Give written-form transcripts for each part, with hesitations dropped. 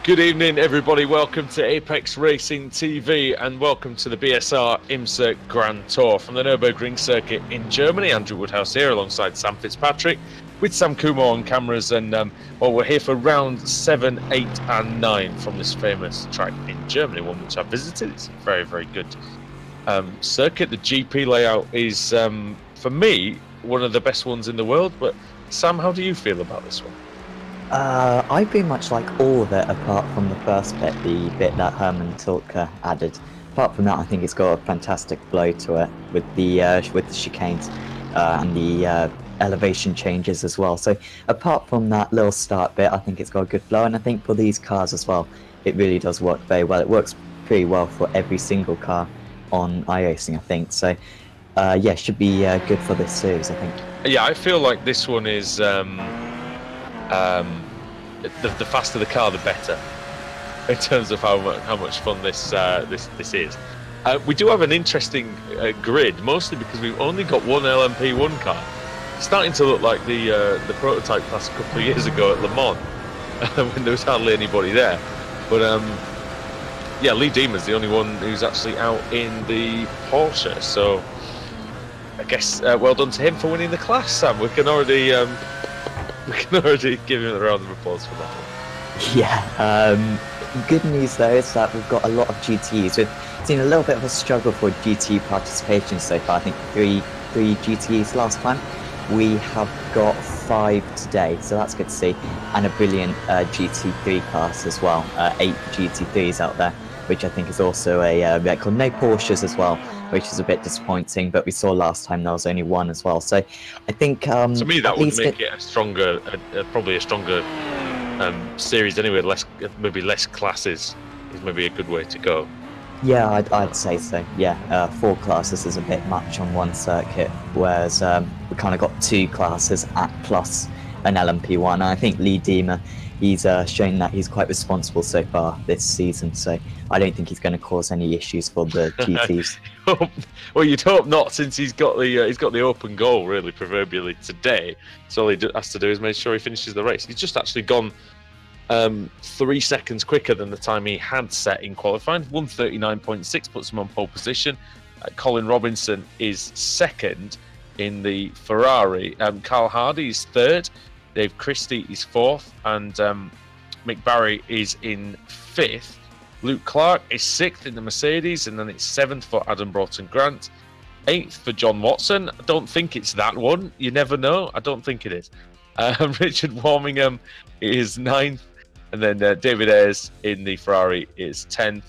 Good evening, everybody. Welcome to Apex Racing TV and welcome to the BSR Grand Tour from the Nürburgring circuit in Germany. Andrew Woodhouse here alongside Sam Fitzpatrick with Sam Kumar on cameras. And well, we're here for round 7, 8 and 9 from this famous track in Germany, one which I've visited. It's a very, very good circuit. The GP layout is, for me, one of the best ones in the world. But Sam, how do you feel about this one? I pretty much like all of it apart from the first bit, the bit that Herman Tilke added. Apart from that, I think it's got a fantastic flow to it with the chicanes and the elevation changes as well. So apart from that little start bit, I think it's got a good flow, and I think for these cars as well, it really does work very well. It works pretty well for every single car on iRacing, I think. So yeah, should be good for this series, I think. Yeah, I feel like this one is the faster the car, the better, in terms of how much fun this is. We do have an interesting grid, mostly because we've only got one LMP1 car. It's starting to look like the prototype class a couple of years ago at Le Mans, when there was hardly anybody there. But yeah, Lee Diemer's the only one who's actually out in the Porsche. So I guess well done to him for winning the class, Sam. We can already give him a round of applause for that one. Yeah, good news though is that we've got a lot of GTEs. We've seen a little bit of a struggle for GTE participation so far. I think three GTEs last time. We have got 5 today, so that's good to see. And a brilliant GT3 class as well. 8 GT3s out there, which I think is also a record. No Porsches as well, which is a bit disappointing, but we saw last time there was only 1 as well. So I think to me that would make it a stronger, probably a stronger series anyway. Maybe less classes is maybe a good way to go. Yeah, I'd say so. Yeah, 4 classes is a bit much on one circuit, whereas we kind of got 2 classes at plus an LMP1. And I think Lee Diemer, he's shown that he's quite responsible so far this season, so I don't think he's going to cause any issues for the GTs. Well, you'd hope not, since he's got the open goal, really, proverbially today. So all he has to do is make sure he finishes the race. He's just actually gone 3 seconds quicker than the time he had set in qualifying. 1:39.6 puts him on pole position. Colin Robinson is second in the Ferrari. Carl Hardy is third. Dave Christie is 4th, and Mick Barry is in 5th. Luke Clark is 6th in the Mercedes, and then it's 7th for Adam Broughton Grant. 8th for John Watson. I don't think it's that one. You never know. I don't think it is. Richard Warmingham is 9th, and then David Ayres in the Ferrari is 10th.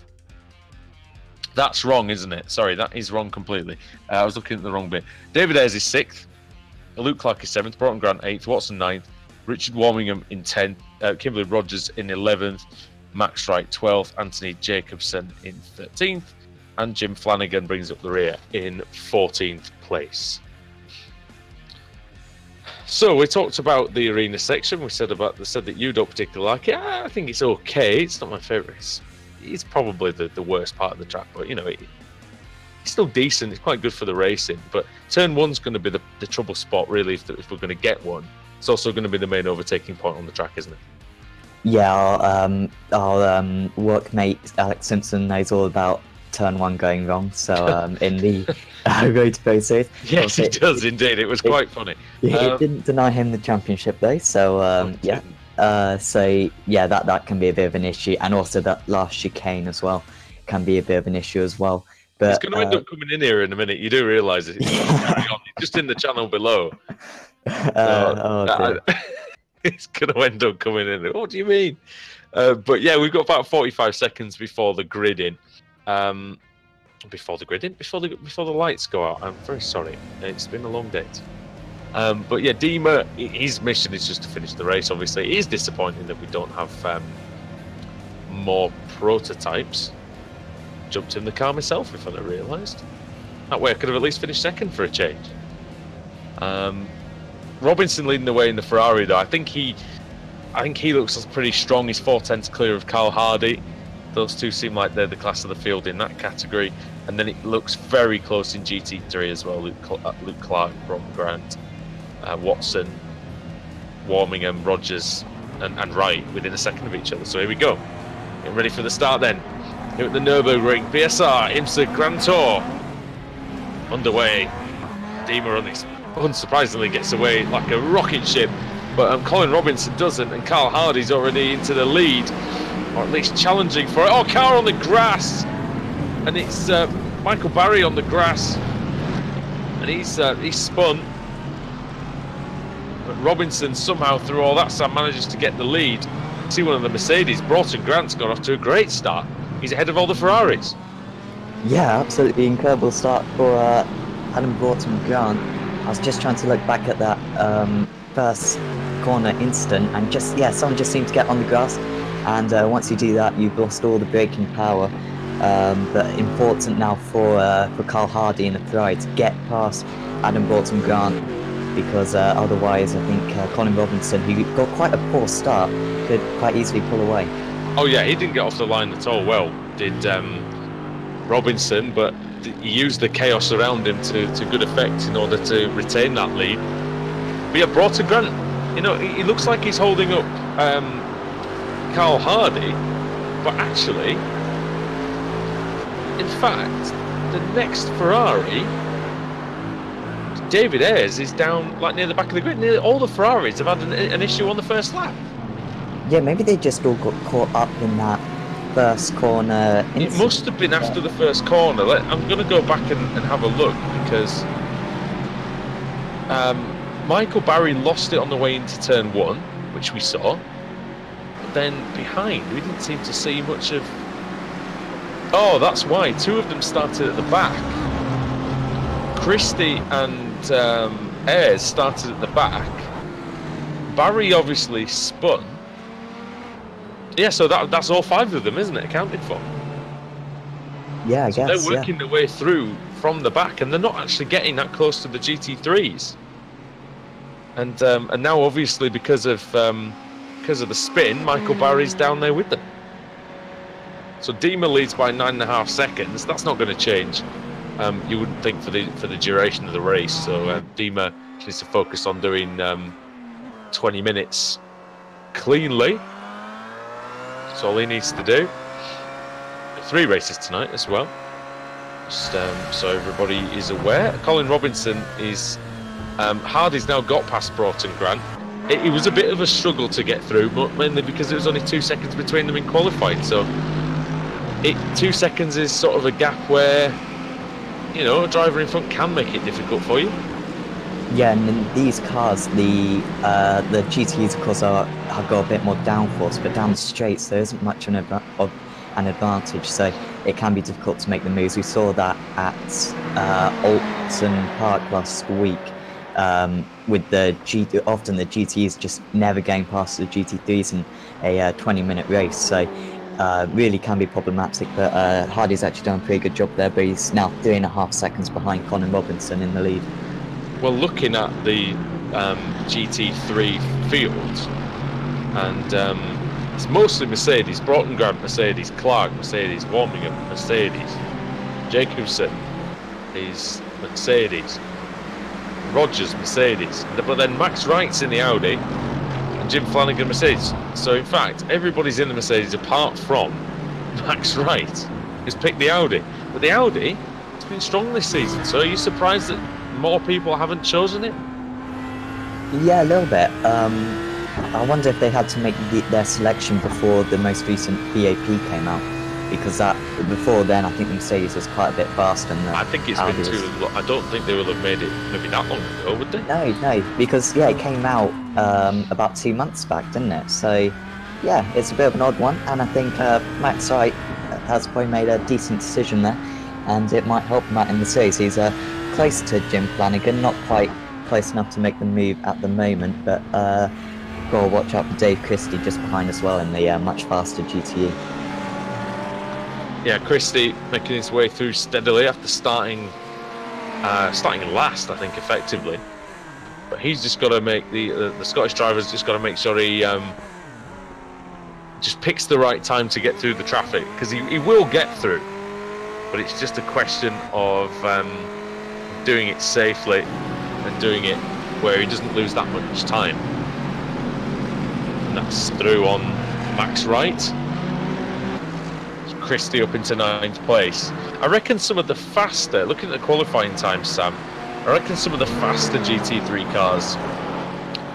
That's wrong, isn't it? Sorry, that is wrong completely. I was looking at the wrong bit. David Ayres is 6th. Luke Clark is 7th, Broughton Grant 8th, Watson 9th, Richard Warmingham in 10th, Kimberly Rogers in 11th, Max Wright 12th, Anthony Jacobson in 13th, and Jim Flanagan brings up the rear in 14th place. So we talked about the arena section. We said that you don't particularly like it. I think it's okay. It's not my favourite. It's probably the worst part of the track, but you know, it's still decent. It's quite good for the racing, but turn 1's going to be the trouble spot, really, if we're going to get one. It's also going to be the main overtaking point on the track, isn't it? Yeah, our workmate Alex Simpson knows all about turn 1 going wrong. So in the Road to Pro Series, yes, he does indeed. It was quite funny. It didn't deny him the championship though. So yeah, so yeah, that can be a bit of an issue, and also that last chicane as well can be a bit of an issue as well. But he's going to end up coming in here in a minute. You do realise it. Just in the channel below. It's going to end up coming in. What do you mean? But yeah, we've got about 45 seconds before the gridding. Before the lights go out. I'm very sorry. It's been a long day. But yeah, Diemer, his mission is just to finish the race. Obviously, it is disappointing that we don't have more prototypes. Jumped in the car myself, if I had realised. That way I could have at least finished second for a change. Robinson leading the way in the Ferrari though. I think he looks pretty strong. He's 4/10 clear of Carl Hardy. Those two seem like they're the class of the field in that category. And then it looks very close in GT3 as well. Luke Clark, Broughton Grant, Watson, Warmingham, Rogers, and Wright within a second of each other. So here we go. Getting ready for the start then. Here at the Nürburgring BSR IMSA Grand Tour underway. Dima unsurprisingly gets away like a rocket ship, but Colin Robinson doesn't, and Carl Hardy's already into the lead, or at least challenging for it. Oh, Carl on the grass, and it's Michael Barry on the grass, and he's spun. But Robinson somehow through all that sand manages to get the lead. See one of the Mercedes, Broughton Grant's got off to a great start. He's ahead of all the Ferraris. Yeah, absolutely incredible start for Adam Broughton Grant. I was just trying to look back at that first corner instant, and just someone just seemed to get on the grass, and once you do that, you've lost all the braking power. But important now for Carl Hardy in the Ferrari to get past Adam Broughton Grant, because otherwise I think Colin Robinson, who got quite a poor start, could quite easily pull away. Oh yeah, he didn't get off the line at all. Well, did Robinson, but he used the chaos around him to good effect in order to retain that lead. But yeah, Broughton Grant, you know, he looks like he's holding up Carl Hardy, but actually, in fact, the next Ferrari, David Ayres, is down like near the back of the grid. Nearly all the Ferraris have had an issue on the first lap. Yeah, maybe they just all got caught up in that first corner incident. It must have been after the first corner. I'm going to go back and have a look, because Michael Barry lost it on the way into turn 1, which we saw. But then behind, we didn't seem to see much of... Oh, that's why. 2 of them started at the back. Christie and Ayres started at the back. Barry obviously spun. Yeah, so that's all 5 of them, isn't it, accounted for? Yeah, I so guess. They're working their way through from the back, and they're not actually getting that close to the GT3s. And now, obviously, because of the spin, Michael Barry's down there with them. So Dima leads by 9.5 seconds. That's not going to change. You wouldn't think for the duration of the race. So Dima needs to focus on doing 20 minutes cleanly. That's all he needs to do. 3 races tonight as well. Just so everybody is aware. Colin Robinson is... Hardy's now got past Broughton Grant. It was a bit of a struggle to get through, but mainly because there was only 2 seconds between them in qualifying. So 2 seconds is sort of a gap where, you know, a driver in front can make it difficult for you. Yeah, and in these cars, the GTs, of course, have got a bit more downforce, but down the straights there isn't much of an advantage, so it can be difficult to make the moves. We saw that at Alton Park last week, with often the GTs just never getting past the GT3s in a 20-minute race, so really can be problematic. But Hardy's actually done a pretty good job there, but he's now 3.5 seconds behind Colin Robinson in the lead. Well, looking at the GT3 field, and it's mostly Mercedes. Broughton Grant, Mercedes. Clark, Mercedes. Warmingham, Mercedes. Jacobson is Mercedes. Rogers, Mercedes. But then Max Wright's in the Audi, and Jim Flanagan, Mercedes. So in fact, everybody's in the Mercedes apart from Max Wright, who's picked the Audi. But the Audi has been strong this season. So are you surprised that more people haven't chosen it? Yeah, a little bit. I wonder if they had to make their selection before the most recent BAP came out, because before then I think the Mercedes was quite a bit faster. I think it's been too long. I don't think they will have made it maybe that long ago, would they? No, because it came out about 2 months back, didn't it? So yeah, it's a bit of an odd one, and I think Max Wright has probably made a decent decision there, and it might help him out in the series. He's close to Jim Flanagan, not quite close enough to make the move at the moment, but gotta watch out for Dave Christie just behind as well in the much faster GTE. Yeah, Christie making his way through steadily after starting last, I think, effectively. But he's just got to make the Scottish driver's just got to make sure he just picks the right time to get through the traffic, because he will get through, but it's just a question of doing it safely and doing it where he doesn't lose that much time. And that's through on Max Wright. Christie up into 9th place. I reckon some of the faster, looking at the qualifying times, Sam, I reckon some of the faster GT3 cars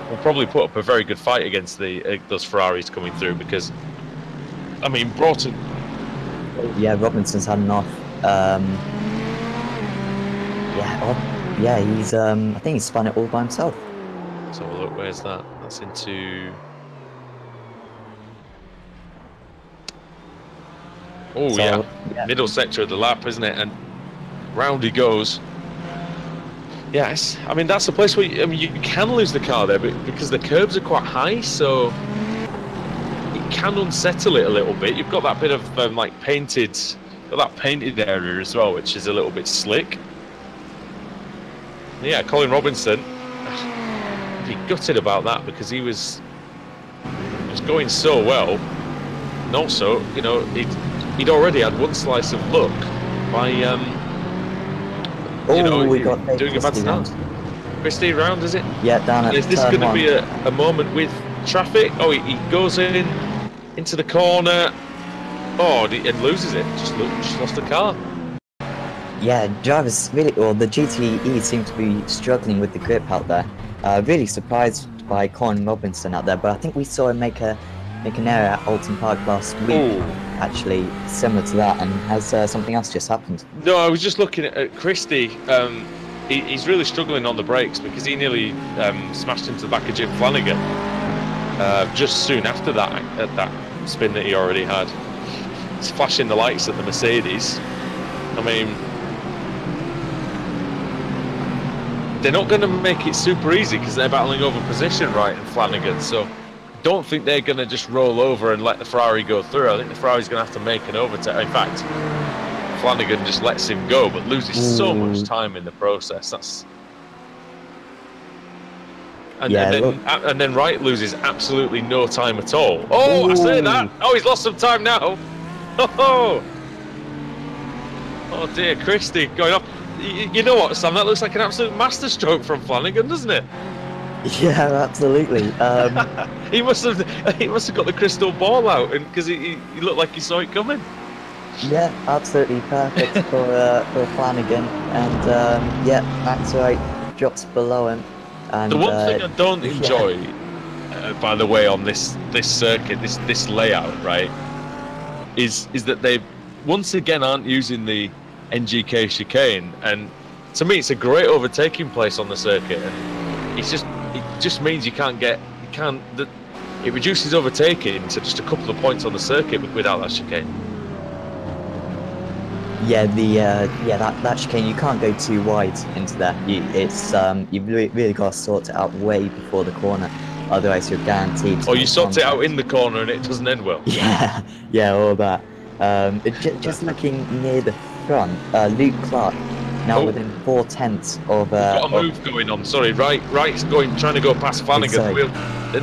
will probably put up a very good fight against those Ferraris coming through, because, I mean, Broughton... Yeah, Robinson's had enough. Yeah, he's, I think he's spun it all by himself. Let's have a look, where's that? That's into... Oh, so, yeah, middle sector of the lap, isn't it? And round he goes. Yes, I mean, that's the place where you can lose the car there, but because the curbs are quite high, so it can unsettle it a little bit. You've got that bit of like painted area as well, which is a little bit slick. Yeah, Colin Robinson, I'd be gutted about that, because he was going so well, and also, you know, he'd already had one slice of luck by doing a bad start. Christie round, is it? Yeah, down at is this going to be a moment with traffic? Oh, he goes into the corner. Oh, and loses it. Just lost the car. Yeah, drivers really, or the GTE seem to be struggling with the grip out there. Really surprised by Colin Robinson out there, but I think we saw him make an error at Alton Park last week. Ooh. Actually, similar to that, and has something else just happened? No, I was just looking at Christie. He's really struggling on the brakes, because he nearly smashed into the back of Jim Flanagan just soon after that, at that spin that he already had. He's flashing the lights at the Mercedes. I mean, they're not going to make it super easy, because they're battling over position, Wright and Flanagan. So don't think they're going to just roll over and let the Ferrari go through. I think the Ferrari's going to have to make an overtake. In fact, Flanagan just lets him go, but loses so much time in the process. And then Wright loses absolutely no time at all. Oh, I say that. Oh, he's lost some time now. Oh dear, Christie going off. You know what, Sam? That looks like an absolute masterstroke from Flanagan, doesn't it? Yeah, absolutely. He must have got the crystal ball out, and because he looked like he saw it coming. Yeah, absolutely perfect for Flanagan, and yeah, Max Wright drops below him. And the one thing I don't enjoy, by the way, on this circuit, this layout, right, is that they once again aren't using the NGK chicane, and to me, it's a great overtaking place on the circuit. And it just means it reduces overtaking to just a couple of points on the circuit without that chicane. Yeah, that chicane, you can't go too wide into there. You've really got to sort it out way before the corner, otherwise you're guaranteed. Or you sort it out in the corner and it doesn't end well. Yeah, all that. Just looking near the front, Luke Clark now within 4/10 of. Got a move going on. Sorry, Wright's trying to go past Flanagan.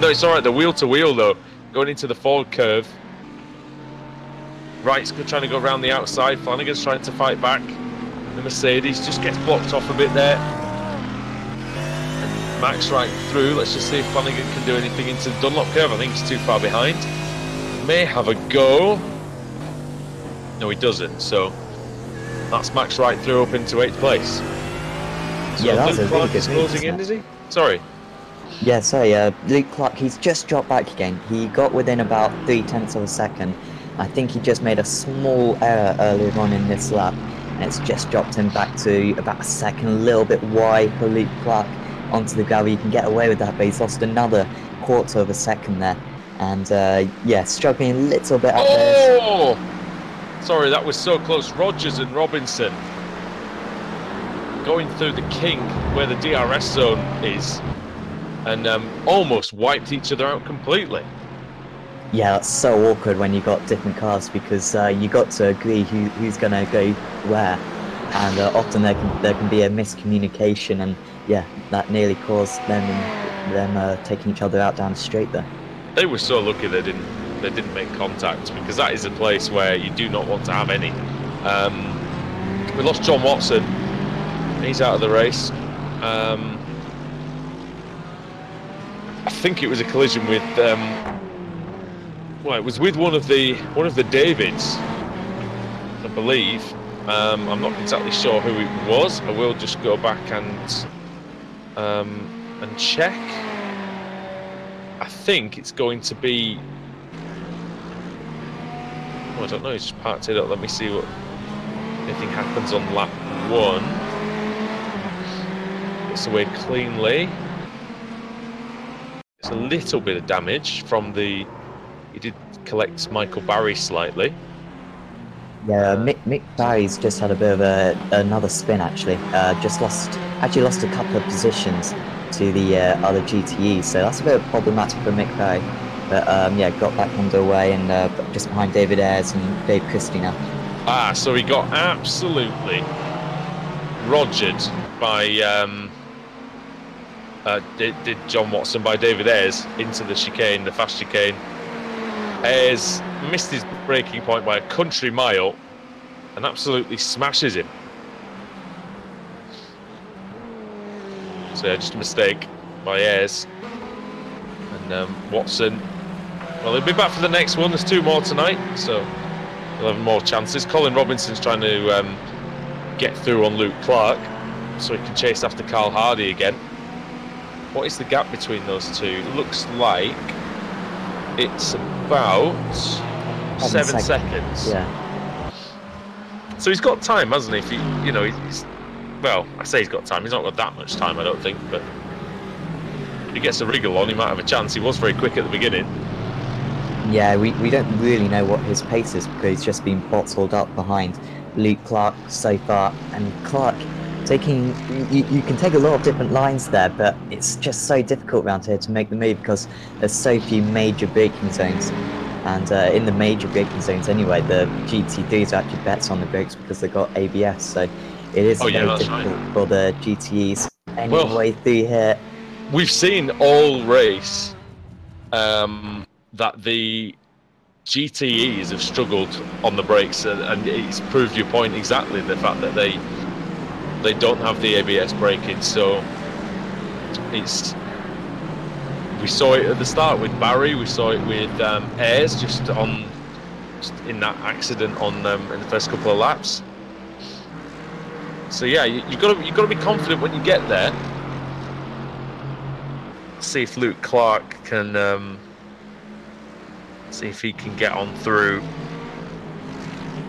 No, it's all right. The wheel to wheel though, going into the forward curve. Wright's trying to go around the outside. Flanagan's trying to fight back. The Mercedes just gets blocked off a bit there. And Max Wright through. Let's just see if Flanagan can do anything into the Dunlop curve. I think he's too far behind. May have a go. No, he doesn't. So that's Max Wright through up into 8th place. So yeah, that was a really good closing in, is he? Sorry. Yeah, sorry. Luke Clark, he's just dropped back again. He got within about 0.3 of a second. I think he just made a small error earlier on in this lap, and it's just dropped him back to about a second, a little bit wide for Luke Clark onto the gravel. You can get away with that, but he's lost another 1/4 of a second there. And yeah, struggling a little bit out there. Oh! Sorry, that was so close. Rogers and Robinson going through the kink where the DRS zone is, and almost wiped each other out completely. Yeah, that's so awkward when you've got different cars, because you got to agree who's going to go where, and often there can be a miscommunication, and yeah, that nearly caused them taking each other out down the straight there. They were so lucky they didn't make contact, because that is a place where you do not want to have any. We lost John Watson. He's out of the race. I think it was a collision with. Well, it was with one of the Davids, I believe. I'm not exactly sure who it was. I will just go back and check. I think it's going to be. Oh, I don't know. He's just parked it up. Let me see what anything happens on lap 1. Gets away cleanly. It's a little bit of damage from the. He did collect Michael Barry slightly. Yeah, Mick Barry's just had a bit of another spin actually. Just lost a couple of positions to the other GTE, so that's a bit problematic for Mick Barry. But yeah, got back underway and just behind David Ayres and Dave Christie now. Ah, so he got absolutely rogered by did John Watson by David Ayres into the chicane, the fast chicane. Ayres missed his braking point by a country mile and absolutely smashes him. So yeah, just a mistake by Ayres. And Watson, well, he'll be back for the next one. There's 2 more tonight, so he'll have more chances. Colin Robinson's trying to get through on Luke Clark so he can chase after Carl Hardy again. What is the gap between those two? It looks like it's about 7 seconds. Yeah. So he's got time, hasn't he? If he, you know, he's well, I say he's got time. He's not got that much time, I don't think. But if he gets a wriggle on, he might have a chance. He was very quick at the beginning. Yeah, we don't really know what his pace is because he's just been bottled up behind Luke Clark so far. And Clark taking, you can take a lot of different lines there, but it's just so difficult around here to make the move because there's so few major braking zones. And in the major braking zones anyway, the GT3s are actually bets on the brakes because they've got ABS, so it is very difficult for the GTEs anyway through here. We've seen all race that the GTEs have struggled on the brakes, and it's proved your point exactly, the fact that they don't have the ABS braking. So it's, we saw it at the start with Barry, we saw it with Ayres just in that accident on in the first couple of laps. So yeah, you've got to be confident when you get there. See if Luke Clark can see if he can get on through.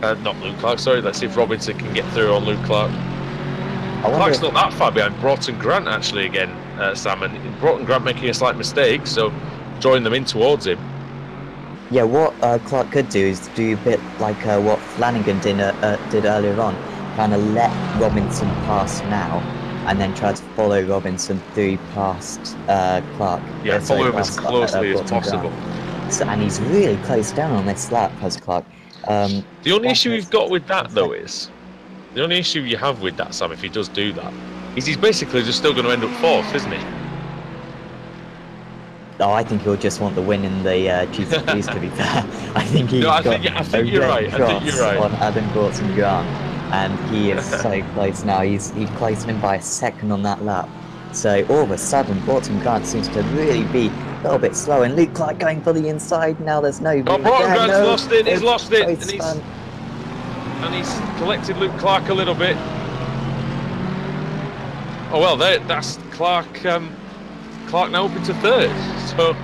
Not Luke Clark, sorry. Let's see if Robinson can get through on Luke Clark. Clark's not that far behind Broughton Grant actually again, Sam, and Broughton Grant making a slight mistake, so drawing them in towards him. Yeah, what Clark could do is do a bit like what Flanagan did earlier on, kind of let Robinson pass now, and then try to follow Robinson through past Clark. Yeah, follow him as closely as possible. So, and he's really close down on this lap, has Clark. The only issue we've got with that, though, is the only issue you have with that, Sam, if he does do that, is he's basically just still going to end up 4th, isn't he? Oh, I think he'll just want the win in the GT3s, to be fair. I think he's I think you're right. On Adam Broughton Grant, and he is so close now. He's closed him by a second on that lap. So all of a sudden, Broughton Grant seems to really be a little bit slow, and Luke Clark going for the inside. Now there's no. Oh, Broughton Grant's lost it. He's lost it, and he's collected Luke Clark a little bit. Oh well, that's Clark. Clark now up into 3rd. So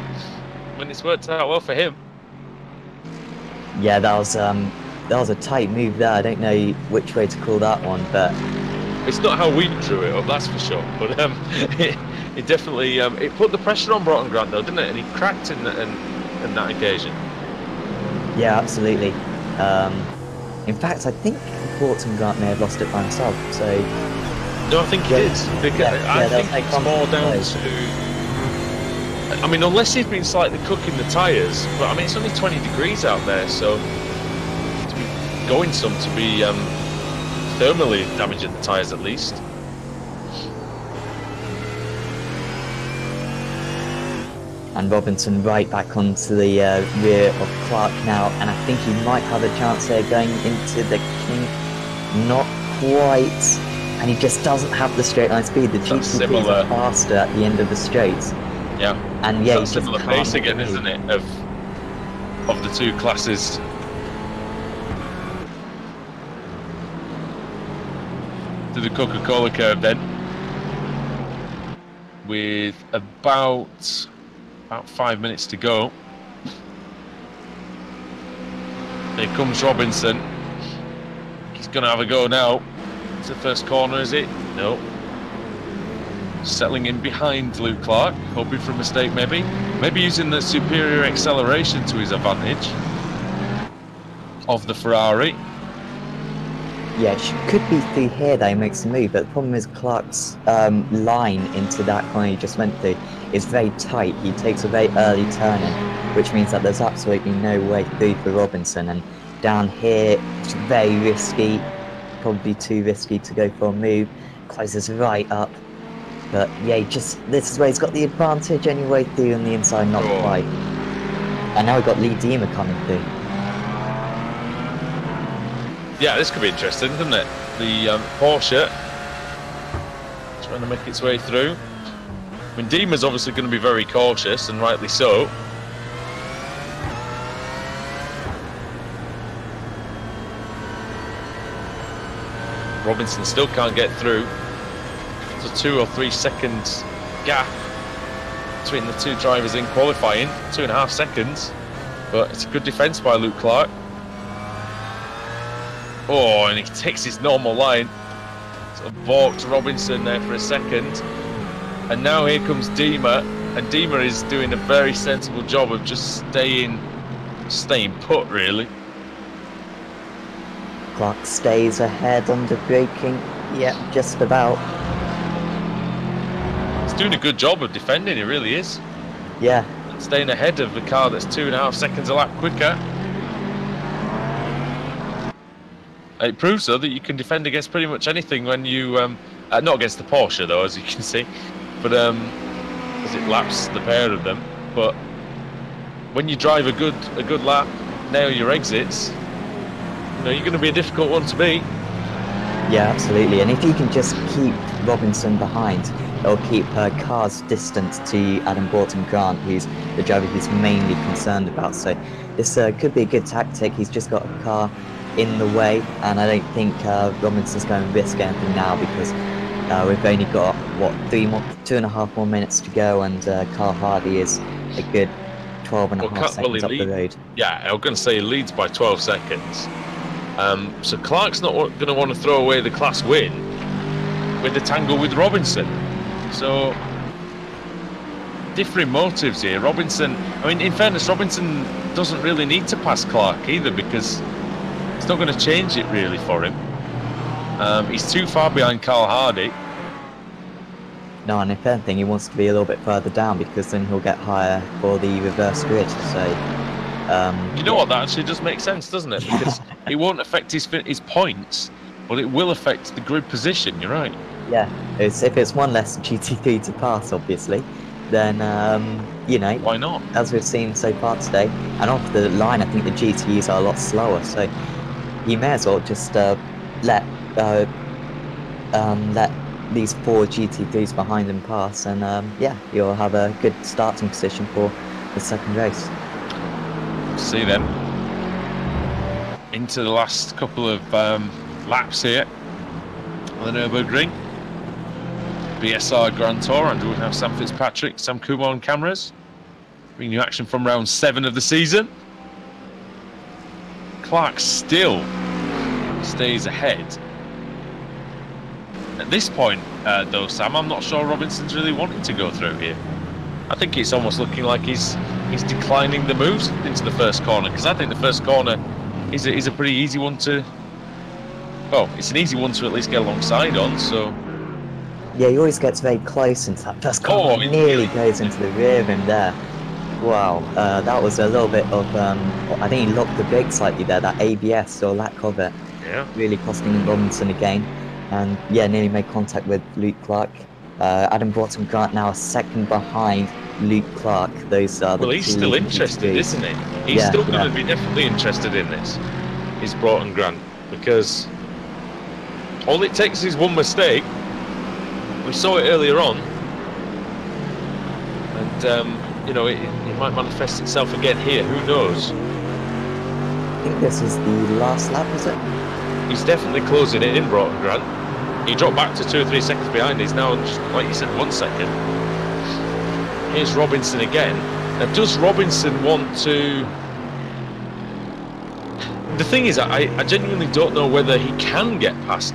when it's worked out well for him. Yeah, that was a tight move there. I don't know which way to call that one, but it's not how we drew it up, that's for sure. But it definitely it put the pressure on Broughton Grant though, didn't it? And he cracked in that occasion. Yeah, absolutely. In fact, I think Broughton Grant may have lost it by himself. So no, I think he did. I think it's more down to. I mean, unless he's been slightly cooking the tyres, but I mean, it's only 20 degrees out there, so to be going some to be thermally damaging the tyres at least. And Robinson right back onto the rear of Clark now, and I think he might have a chance there going into the kink. Not quite, and he just doesn't have the straight line speed. The GT3s are faster at the end of the straights. Yeah, and yeah, it's similar pace again, isn't it, of the two classes? to the Coca-Cola curve then, with about 5 minutes to go. Here comes Robinson. He's going to have a go now. It's the first corner, is it? No. Settling in behind Luke Clark, hoping for a mistake maybe. Maybe using the superior acceleration to his advantage of the Ferrari. Yeah, it could be through here that he makes the move, but the problem is Clark's line into that corner he just went through is very tight. He takes a very early turn in, which means that there's absolutely no way through for Robinson. And down here, it's very risky, probably too risky to go for a move. Closes right up. But yeah, this is where he's got the advantage anyway through on the inside, not quite. And now we've got Lee Diemer coming through. Yeah, this could be interesting, couldn't it? The Porsche trying to make its way through. I mean, Diemer's obviously going to be very cautious, and rightly so. Robinson still can't get through. There's a 2 or 3 seconds gap between the two drivers in qualifying, 2.5 seconds. But it's a good defence by Luke Clark. Oh, and he takes his normal line. Sort of balked Robinson there for a second. And now here comes Diemer. And Diemer is doing a very sensible job of just staying put, really. Clark stays ahead under braking. Yeah, just about. He's doing a good job of defending, he really is. Yeah. Staying ahead of the car that's 2.5 seconds a lap quicker. It proves, though, that you can defend against pretty much anything when you... not against the Porsche, though, as you can see. But as it laps the pair of them. But when you drive a good lap, nail your exits, you know, you're going to be a difficult one to beat. Yeah, absolutely. And if you can just keep Robinson behind, it'll keep Carr's distance to Adam Borton-Grant, who's the driver he's mainly concerned about. So this could be a good tactic. He's just got a car in the way, and I don't think Robinson's going to risk anything now, because we've only got, what, 2.5 more minutes to go, and Carl Hardy is a good 12.5 seconds up the road. Yeah, I was going to say he leads by 12 seconds. So Clark's not going to want to throw away the class win with the tangle with Robinson. So, differing motives here. Robinson, I mean, in fairness, Robinson doesn't really need to pass Clark either, because it's not going to change it really for him. He's too far behind Carl Hardy. No, and if anything, he wants to be a little bit further down, because then he'll get higher for the reverse grid. So, you know what? That actually does make sense, doesn't it? Because it won't affect his points, but it will affect the grid position. You're right. Yeah, if it's one less GT3 to pass, obviously, then you know, why not? As we've seen so far today, and off the line, I think the GTEs are a lot slower. So he may as well just let these 4 GT3s behind him pass, and yeah, you'll have a good starting position for the second race. See then, into the last couple of laps here on the Nürburgring BSR Grand Tour, and we'll have Sam Fitzpatrick, Sam Kumar on cameras, bringing you action from round 7 of the season. Clark still stays ahead. At this point, though, Sam, I'm not sure Robinson's really wanting to go through here. I think it's almost looking like he's declining the moves into the first corner, because I think the first corner is a pretty easy one to... Well, it's an easy one to at least get alongside on, so... Yeah, he always gets very close into that first corner. Nearly goes into the rear of him there. Wow, that was a little bit of... I think he locked the brake slightly there, that ABS, or lack of it. Yeah. Really costing Robinson again. And yeah, nearly made contact with Luke Clark. Adam Borton-Grant now a second behind Luke Clark. Those are the Well, he's still interested, isn't he? He's still going to be definitely interested in this. Is Borton-Grant, because all it takes is one mistake. We saw it earlier on, and you know, it might manifest itself again here. Who knows? I think this is the last lap, is it? He's definitely closing it in, Borton-Grant. He dropped back to 2 or 3 seconds behind. He's now, just, like you said, 1 second. Here's Robinson again. Now, does Robinson want to... The thing is, I genuinely don't know whether he can get past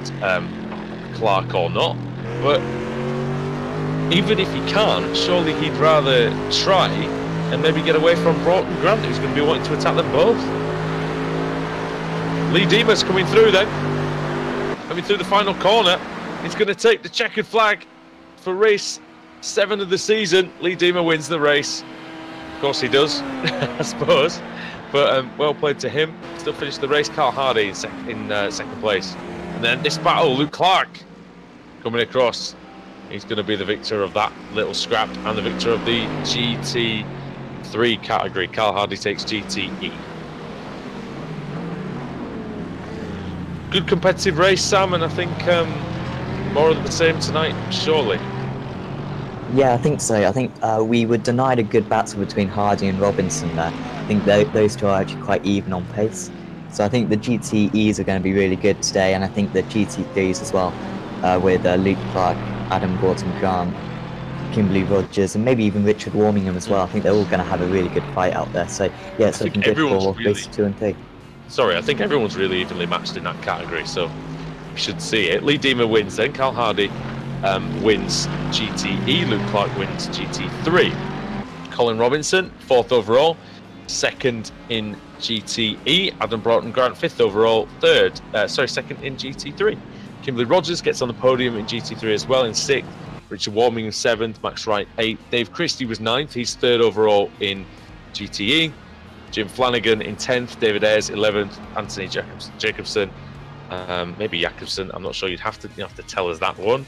Clark or not, but even if he can't, surely he'd rather try and maybe get away from Broughton Grant, who's going to be wanting to attack them both. Lee Deemer's coming through then. Coming through the final corner. He's going to take the checkered flag for race 7 of the season. Lee Deemer wins the race. Of course he does, I suppose. But well played to him. Still finished the race. Carl Hardy in second place. And then this battle, Luke Clark coming across. He's going to be the victor of that little scrap and the victor of the GT3 category. Carl Hardy takes GTE. Good competitive race, Sam, and I think more of the same tonight, surely. Yeah, I think so. I think we were denied a good battle between Hardy and Robinson there. I think those two are actually quite even on pace. So I think the GTEs are going to be really good today, and I think the GT3s as well, with Luke Clark, Adam Broughton-Grant, Kimberly Rogers, and maybe even Richard Warmingham as well. I think they're all going to have a really good fight out there. So yeah, it's looking good for races 2 and 3. Sorry, I think everyone's really evenly matched in that category, so we should see it. Lee Deemer wins then. Carl Hardy wins GTE. Luke Clark wins GT3. Colin Robinson, 4th overall. 2nd in GTE. Adam Broughton-Grant, 5th overall. 2nd in GT3. Kimberly Rogers gets on the podium in GT3 as well in 6th. Richard Warmingham 7th. Max Wright 8th. Dave Christie was 9th. He's 3rd overall in GTE. Jim Flanagan in 10th. David Ayres 11th. Anthony Jacobson. Maybe Jacobson. I'm not sure. You have to tell us that one.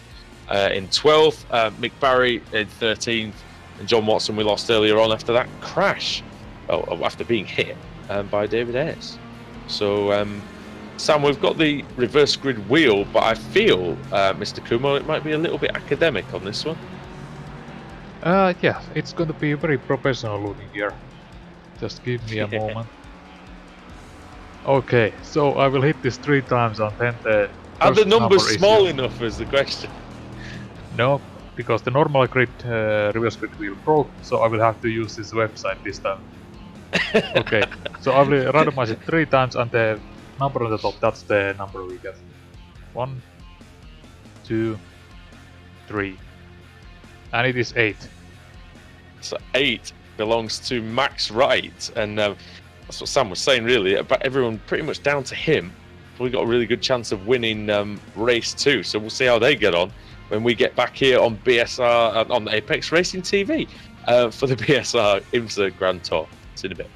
In 12th. Mick Barry in 13th. And John Watson we lost earlier on after that crash. Oh, after being hit by David Ayres. So, Sam, we've got the reverse grid wheel, but I feel, Mr. Kumo, it might be a little bit academic on this one. Yeah, it's going to be very professional looking here. Just give me a moment. Okay, so I will hit this 3 times and then the are the numbers small enough is the question? No, because the normal grid, reverse grid wheel broke, so I will have to use this website this time. Okay, so I will randomize it 3 times and the number on the top, that's the number we get. 1, 2, 3. And it is 8. So 8 belongs to Max Wright, and that's what Sam was saying really, about everyone pretty much down to him. We got a really good chance of winning race 2, so we'll see how they get on when we get back here on BSR, on Apex Racing TV for the BSR IMSA Grand Tour. See you in a bit.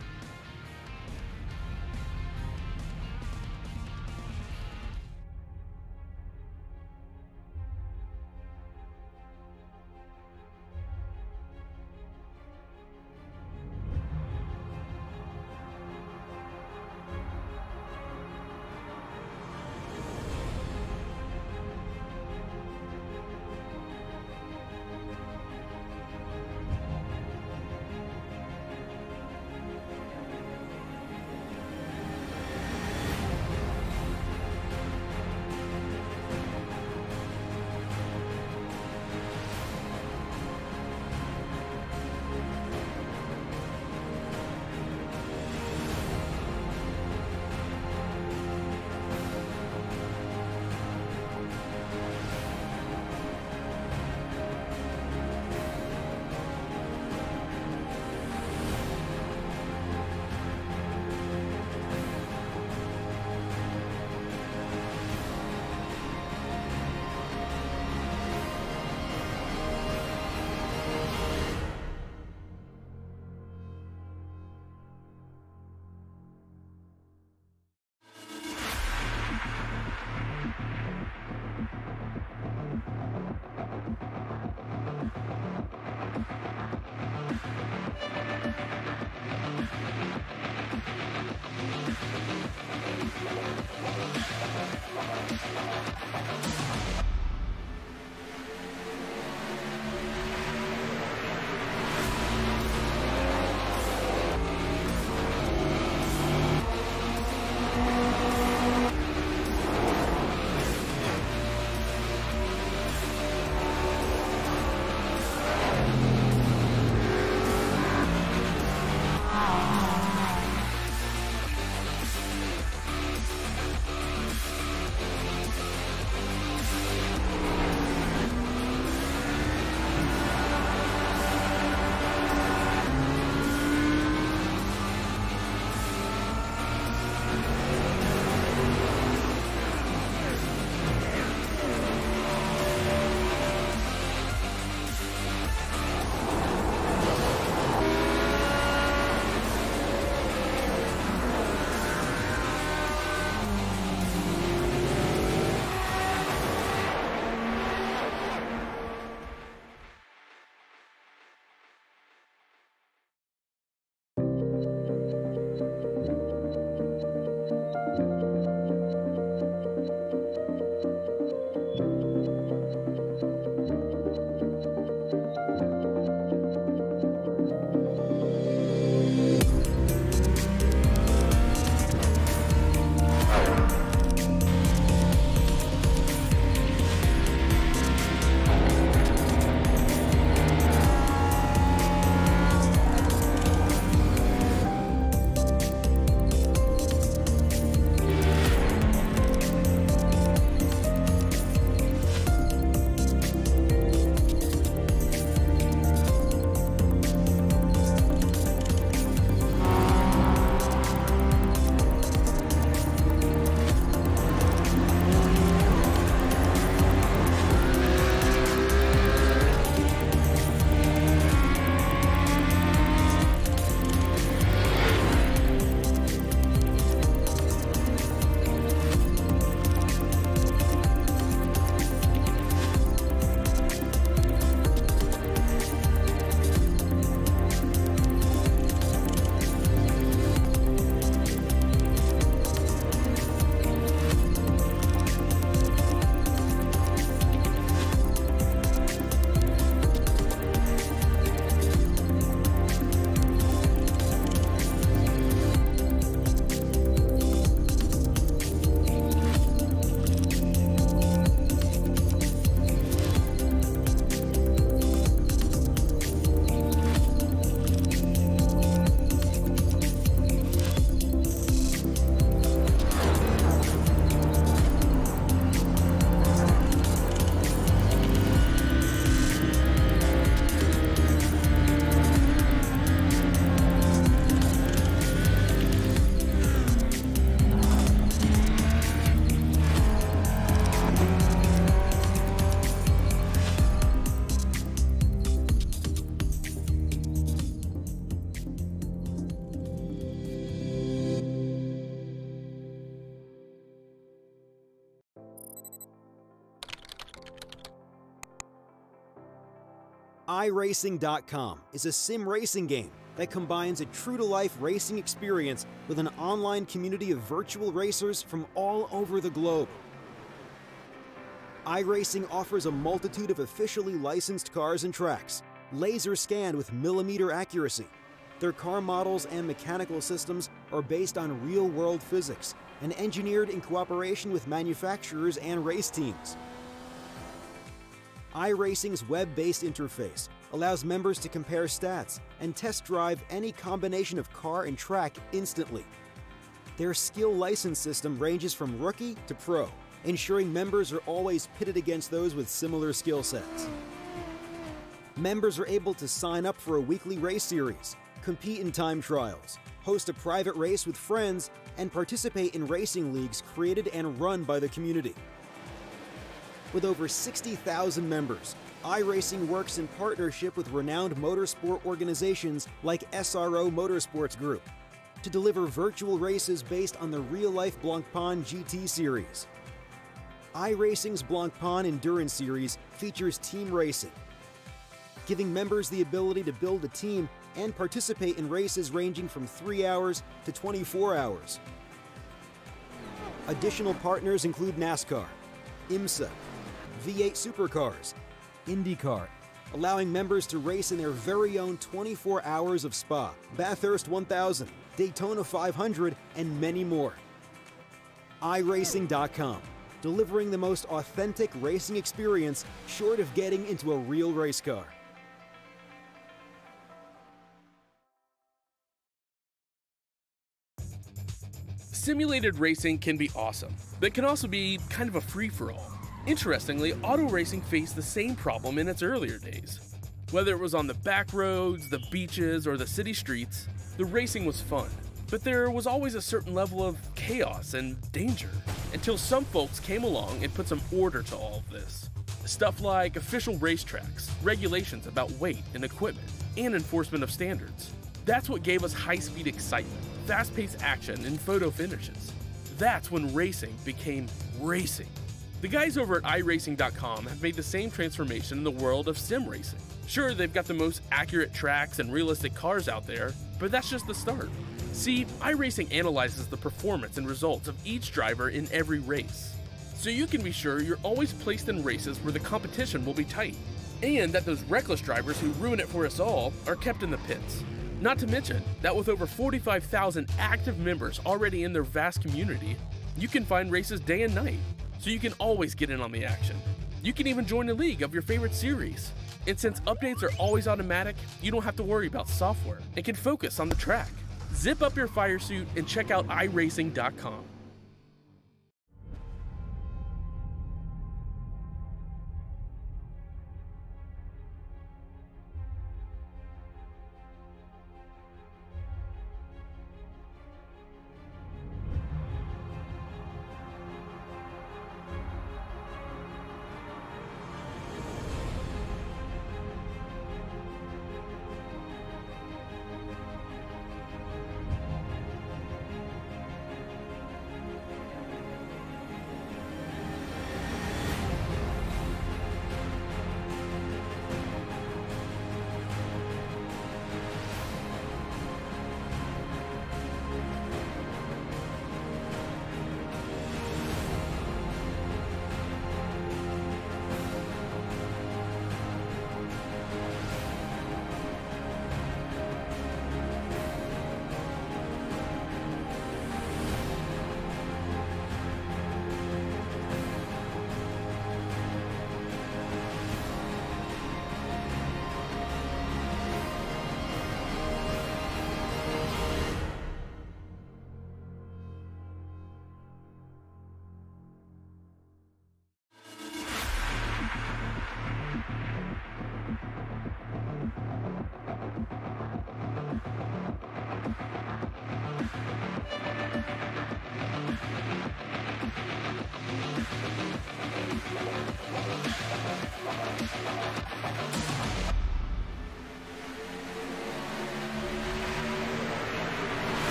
iRacing.com is a sim racing game that combines a true-to-life racing experience with an online community of virtual racers from all over the globe. iRacing offers a multitude of officially licensed cars and tracks, laser scanned with millimeter accuracy. Their car models and mechanical systems are based on real-world physics and engineered in cooperation with manufacturers and race teams. iRacing's web-based interface allows members to compare stats and test drive any combination of car and track instantly. Their skill license system ranges from rookie to pro, ensuring members are always pitted against those with similar skill sets. Members are able to sign up for a weekly race series, compete in time trials, host a private race with friends, and participate in racing leagues created and run by the community. With over 60,000 members, iRacing works in partnership with renowned motorsport organizations like SRO Motorsports Group to deliver virtual races based on the real-life Blancpain GT series. iRacing's Blancpain Endurance Series features team racing, giving members the ability to build a team and participate in races ranging from 3 hours to 24 hours. Additional partners include NASCAR, IMSA, V8 Supercars, IndyCar, allowing members to race in their very own 24 hours of Spa, Bathurst 1000, Daytona 500, and many more. iRacing.com, delivering the most authentic racing experience short of getting into a real race car. Simulated racing can be awesome, but can also be kind of a free-for-all. Interestingly, auto racing faced the same problem in its earlier days. Whether it was on the back roads, the beaches, or the city streets, the racing was fun. But there was always a certain level of chaos and danger, until some folks came along and put some order to all of this. Stuff like official racetracks, regulations about weight and equipment, and enforcement of standards. That's what gave us high-speed excitement, fast-paced action, and photo finishes. That's when racing became racing. The guys over at iRacing.com have made the same transformation in the world of sim racing. Sure, they've got the most accurate tracks and realistic cars out there, but that's just the start. See, iRacing analyzes the performance and results of each driver in every race, so you can be sure you're always placed in races where the competition will be tight, and that those reckless drivers who ruin it for us all are kept in the pits. Not to mention that with over 45,000 active members already in their vast community, you can find races day and night, so you can always get in on the action. You can even join a league of your favorite series. And since updates are always automatic, you don't have to worry about software and can focus on the track. Zip up your fire suit and check out iRacing.com.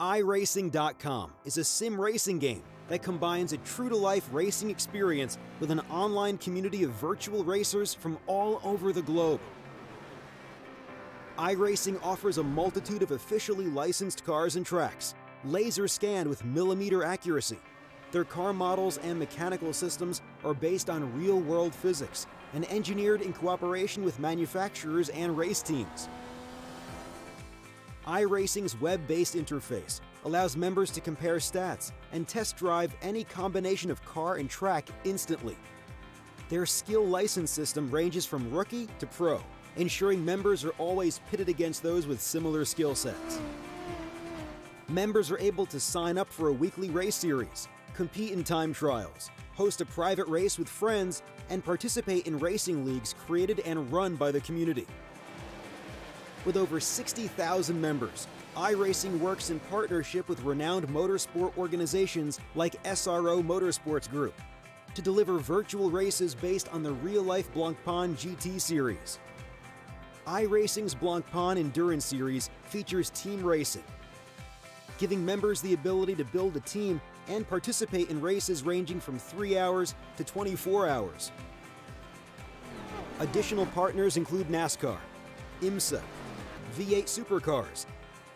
iRacing.com is a sim racing game that combines a true-to-life racing experience with an online community of virtual racers from all over the globe. iRacing offers a multitude of officially licensed cars and tracks, laser scanned with millimeter accuracy. Their car models and mechanical systems are based on real-world physics and engineered in cooperation with manufacturers and race teams. iRacing's web-based interface allows members to compare stats and test drive any combination of car and track instantly. Their skill license system ranges from rookie to pro, ensuring members are always pitted against those with similar skill sets. Members are able to sign up for a weekly race series, compete in time trials, host a private race with friends, and participate in racing leagues created and run by the community. With over 60,000 members, iRacing works in partnership with renowned motorsport organizations like SRO Motorsports Group to deliver virtual races based on the real-life Blancpain GT series. iRacing's Blancpain Endurance Series features team racing, giving members the ability to build a team and participate in races ranging from 3 hours to 24 hours. Additional partners include NASCAR, IMSA, V8 Supercars,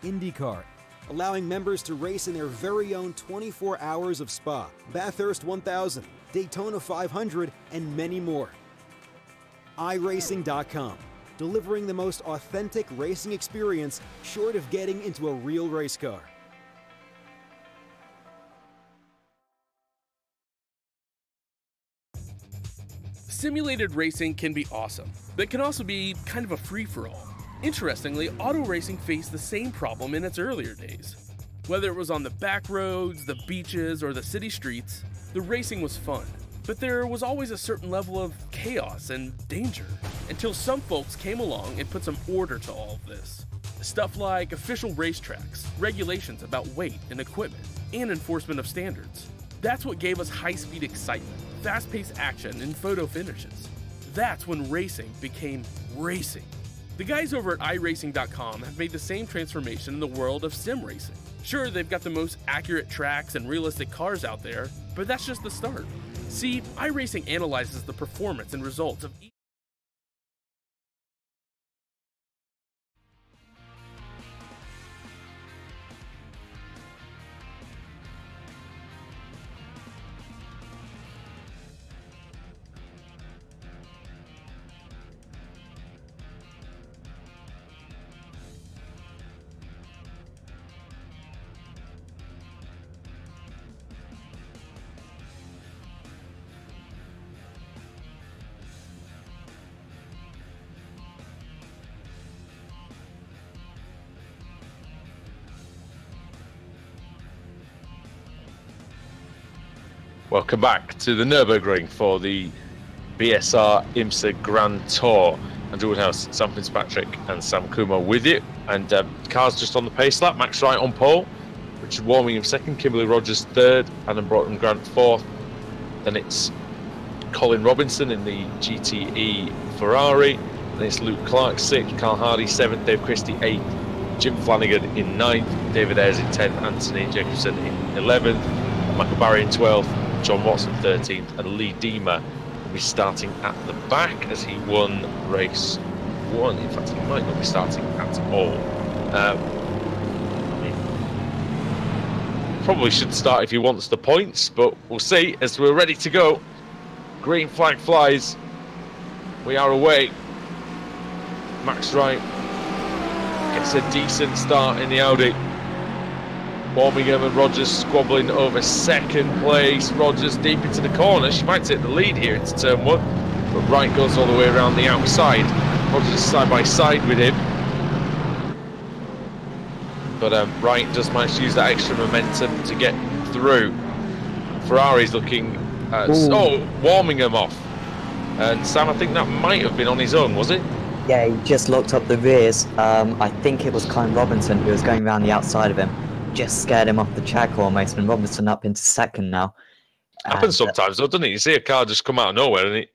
IndyCar, allowing members to race in their very own 24 hours of Spa, Bathurst 1000, Daytona 500, and many more. iRacing.com, delivering the most authentic racing experience short of getting into a real race car. Simulated racing can be awesome, but can also be kind of a free-for-all. Interestingly, auto racing faced the same problem in its earlier days. Whether it was on the back roads, the beaches, or the city streets, the racing was fun. But there was always a certain level of chaos and danger, until some folks came along and put some order to all of this. Stuff like official racetracks, regulations about weight and equipment, and enforcement of standards. That's what gave us high-speed excitement, fast-paced action, and photo finishes. That's when racing became racing. The guys over at iRacing.com have made the same transformation in the world of sim racing. Sure, they've got the most accurate tracks and realistic cars out there, but that's just the start. See, iRacing analyzes the performance and results of each. Welcome back to the Nürburgring for the BSR IMSA Grand Tour. Andrew Woodhouse, Sam Fitzpatrick and Sam Kumar with you. And cars just on the pace lap. Max Wright on pole, Richard Warmingham second, Kimberly Rogers third, Adam Broughton Grant fourth. Then it's Colin Robinson in the GTE Ferrari. Then it's Luke Clark sixth, Carl Hardy seventh, Dave Christie eighth, Jim Flanagan in ninth, David Ayres in 10th, Anthony Jacobson in 11th, Michael Barry in 12th, John Watson 13th, and Lee Deemer will be starting at the back as he won race one. In fact, he might not be starting at all. Probably should start if he wants the points, but we'll see as we're ready to go. Green flag flies. We are away. Max Wright gets a decent start in the Audi. Warmingham and Rogers squabbling over second place. Rogers deep into the corner. She might take the lead here into turn one, but Wright goes all the way around the outside. Rogers side by side with him, but Wright just managed to use that extra momentum to get through. Ferrari's looking Warmingham off, and Sam, I think that might have been on his own, was it? Yeah, he just locked up the rears. I think it was Colin Robinson who was going around the outside of him. Just scared him off the track almost, and Robinson up into second now. Happens sometimes though, doesn't it? You see a car just come out of nowhere and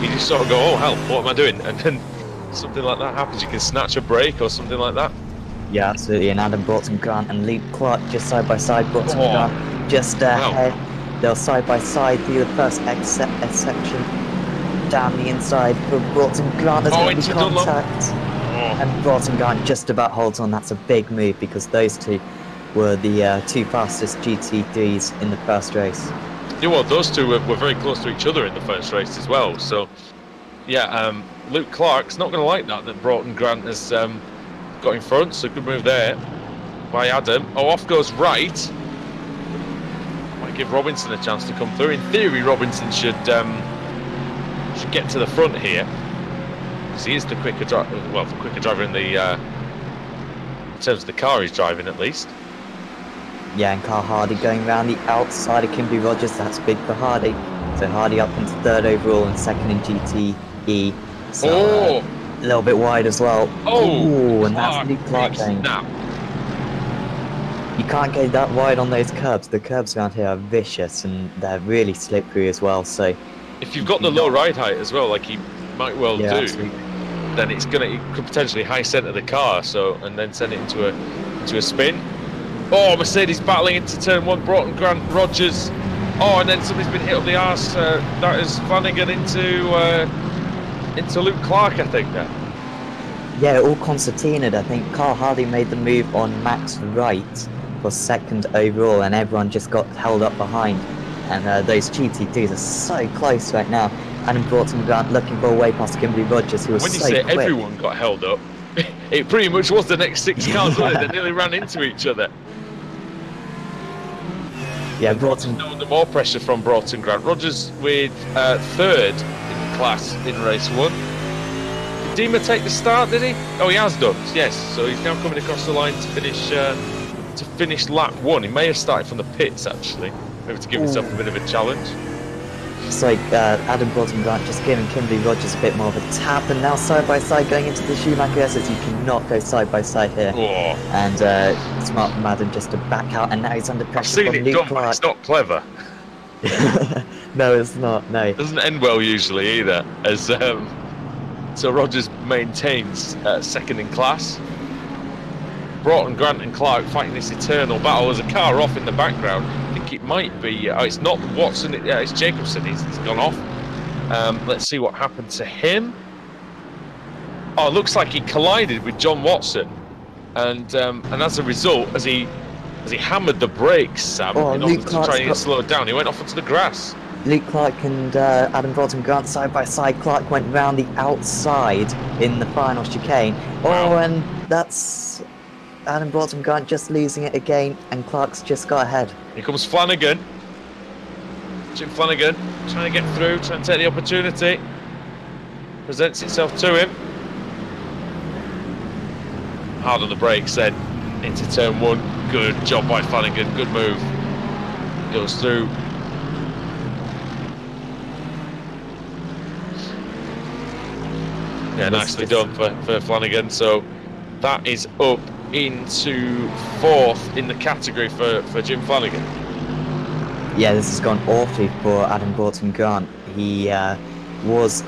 you just sort of go, oh hell, what am I doing? And then something like that happens. You can snatch a break or something like that. Yeah, absolutely. And Adam Broughton Grant and Luke Clark just side by side. Broughton Grant just ahead. They'll side by side through the first section. Down the inside for Broughton Grant. There's going to be contact. And Broughton Grant just about holds on. That's a big move because those two were the two fastest GT3s in the first race. Yeah, well, those two were very close to each other in the first race as well. So, yeah, Luke Clark's not going to like that Broughton Grant has got in front. So good move there by Adam. Oh, off goes right. Might give Robinson a chance to come through. In theory, Robinson should get to the front here. Because he is the quicker driver. Well, the quicker driver in the in terms of the car he's driving, at least. Yeah, and Carl Hardy going around the outside of Kimberly Rogers. That's big for Hardy. So Hardy up into third overall and second in GTE. So a little bit wide as well. Oh, and that's Luke Clark going. You can't go that wide on those curbs. The curbs around here are vicious and they're really slippery as well. So if you've got the low ride height as well, like he might well do, absolutely. then it could potentially high centre the car. So and then send it into a spin. Oh, Mercedes battling into turn one. Broughton Grant, Rogers. Oh, and then somebody's been hit up the arse. That is Flanagan into Luke Clark, I think. There. Yeah, all concertinaed. I think Carl Hardy made the move on Max Wright for second overall, and everyone just got held up behind. And those GT2s are so close right now. Adam Broughton Grant looking for a way past Kimberly Rogers, who was so quick. When you say everyone got held up, it pretty much was the next 6 cars, wasn't it? They nearly ran into each other. Yeah, Broughton. The more pressure from Broughton Grant. Rogers with third in the class in race 1. Did Dima take the start, did he? Oh, he has done, yes. So he's now coming across the line to finish lap 1. He may have started from the pits, actually. Maybe to give himself a bit of a challenge. It's like Adam Broughton Grant just giving Kimberly Rogers a bit more of a tap, and now side by side going into the Schumacher S's. You cannot go side by side here. Oh. And smart from Adam just to back out, and now he's under pressure from Luke Clark. It's not clever. No, it's not. No, it doesn't end well usually either. As so Rogers maintains second in class. Broughton Grant and Clark fighting this eternal battle. There's a car off in the background. I think it might be. It's not Watson. It's Jacobson. He's gone off. Let's see what happened to him. Oh, it looks like he collided with John Watson, and as a result, as he hammered the brakes, Sam, in order to try and get slowed down, he went off onto the grass. Luke Clark and Adam Broughton Grant side by side. Clark went round the outside in the final chicane. Wow. Oh, and that's Adam Broughton Grant just losing it again, and Clark's just got ahead. Here comes Flanagan. Jim Flanagan trying to get through, trying to take the opportunity. Presents itself to him. Hard on the brakes then, into turn 1. Good job by Flanagan, good move. Goes through. Yeah, nicely done for Flanagan. So that is up into 4th in the category for Jim Flanagan. Yeah, this has gone awfully for Adam Broughton Grant. He was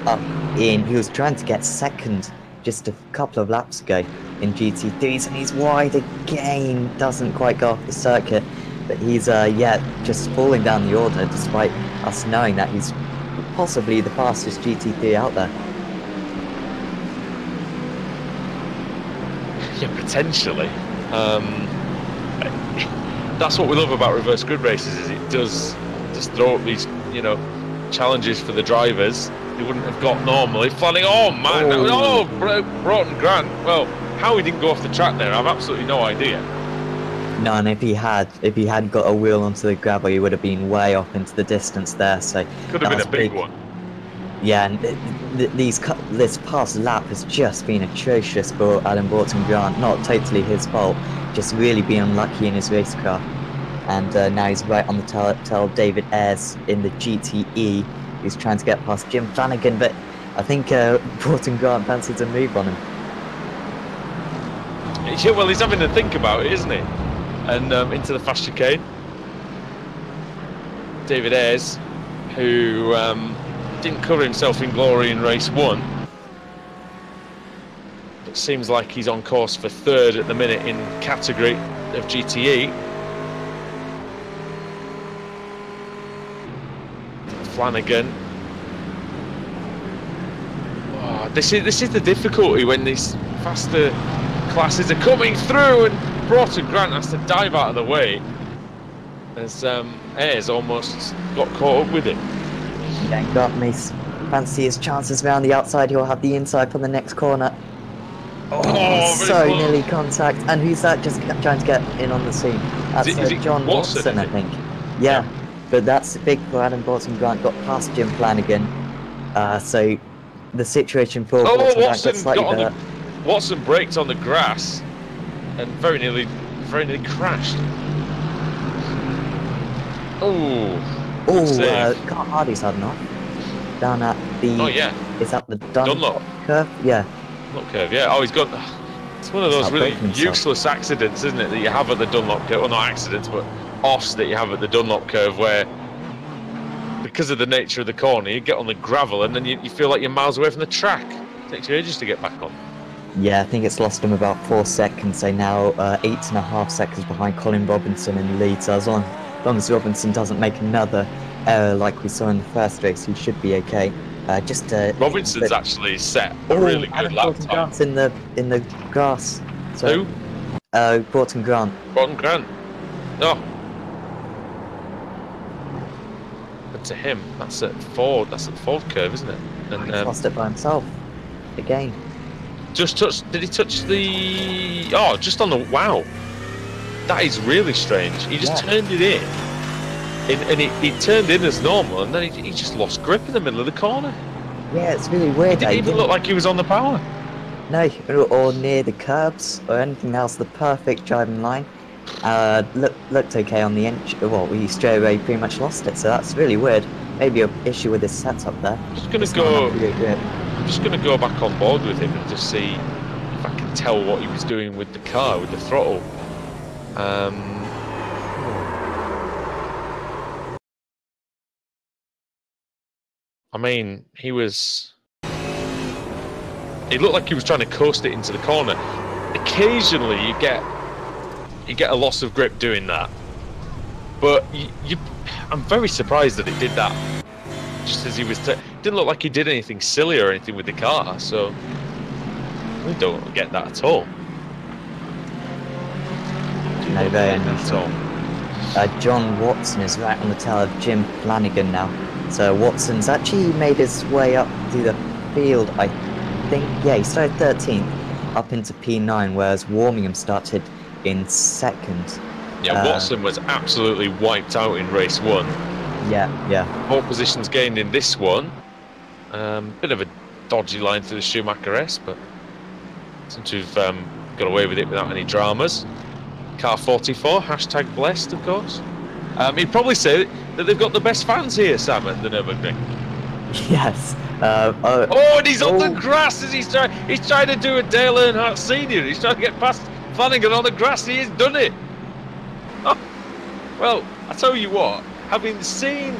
trying to get second just a couple of laps ago in GT3s, and he's wide again, doesn't quite go off the circuit, but he's just falling down the order despite us knowing that he's possibly the fastest GT3 out there. Yeah, potentially. That's what we love about reverse grid races, is it does just throw up these, challenges for the drivers they wouldn't have got normally. Flanagan, oh man, Broughton Grant. Well, how he didn't go off the track there, I've absolutely no idea. No, and if he had got a wheel onto the gravel, he would have been way off into the distance there. So could have been a big one. Yeah, and this past lap has just been atrocious for Adam Broughton Grant. Not totally his fault, just really being unlucky in his race car. And now he's right on the tail of David Ayres in the GTE. He's trying to get past Jim Flanagan, but I think Broughton Grant fancies a move on him. Yeah, well, he's having to think about it, isn't he? And into the fast chicane. David Ayres, who didn't cover himself in glory in race 1, but seems like he's on course for third at the minute in category of GTE. Flanagan. Oh, this is the difficulty when these faster classes are coming through, and Broughton Grant has to dive out of the way as Ayres almost got caught up with him. Yeah, Grant may fancy his chances around the outside. He'll have the inside for the next corner. Oh, so close. nearly contact. And who's that just trying to get in on the scene? That's Is it John Watson, I think. Yeah, but that's big for Adam Broughton Grant. Got past Jim Flanagan. So the situation for Broughton Grant got slightly better. Watson braked on the grass and very nearly crashed. Carl Hardy's had enough. Down at the... Oh, yeah. Is that the Dunlop curve? Yeah. Dunlop curve, yeah. Oh, he's got... It's one of those really useless accidents, isn't it, that you have at the Dunlop curve. Well, not accidents, but offs that you have at the Dunlop curve where, because of the nature of the corner, you get on the gravel and then you feel like you're miles away from the track. It takes you ages to get back on. Yeah, I think it's lost him about 4 seconds, so now 8.5 seconds behind Colin Robinson in the lead. So as long as Robinson doesn't make another error like we saw in the first race, he should be okay. Robinson's actually set a really good lap time. In the grass. So, who? Broughton Grant. Broughton Grant. No. But to him, that's at Ford. That's at the Ford curve, isn't it? And he's lost it by himself again. Just touched. Did he touch the? Oh, just on the. Wow. That is really strange. He just turned it in. And he turned in as normal, and then he just lost grip in the middle of the corner. Yeah, it's really weird. It didn't even look like he was on the power. No, or near the curbs or anything else. The perfect driving line. Looked okay on the inch. Well, he straight away pretty much lost it. So that's really weird. Maybe an issue with his setup there. I'm just gonna go back on board with him and just see if I can tell what he was doing with the car, with the throttle. I mean, he looked like he was trying to coast it into the corner. Occasionally you get a loss of grip doing that, but I'm very surprised that it did that just as he was didn't look like he did anything silly or anything with the car, so we don't get that at all. No, very unusual. John Watson is right on the tail of Jim Flanagan now. So Watson's actually made his way up to the field, I think. Yeah, he started 13th up into P9, whereas Warmingham started in 2nd. Yeah, Watson was absolutely wiped out in race 1. Yeah. 4 positions gained in this one. Bit of a dodgy line through the Schumacher S, but seem to have got away with it without any dramas. Car 44, hashtag blessed, of course. He'd probably say that they've got the best fans here, Sam, at the Nürburgring. Yes. And he's on the grass as he's trying to do a Dale Earnhardt Sr. He's trying to get past Flanagan on the grass. He has done it. Oh, well, I tell you what, having seen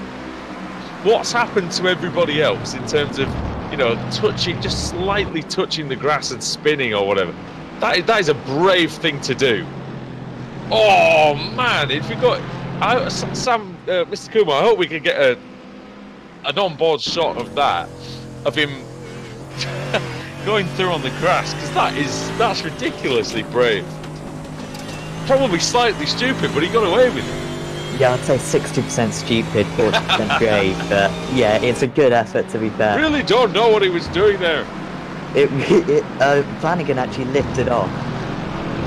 what's happened to everybody else in terms of, just slightly touching the grass and spinning or whatever, that is a brave thing to do. Oh man, if you got Sam, Mr. Kumar, I hope we can get an on-board shot of that, of him going through on the grass, because that's ridiculously brave. Probably slightly stupid, but he got away with it. Yeah, I'd say 60% stupid, 40% brave, but yeah, it's a good effort, to be fair. Really don't know what he was doing there. Flanagan actually lifted off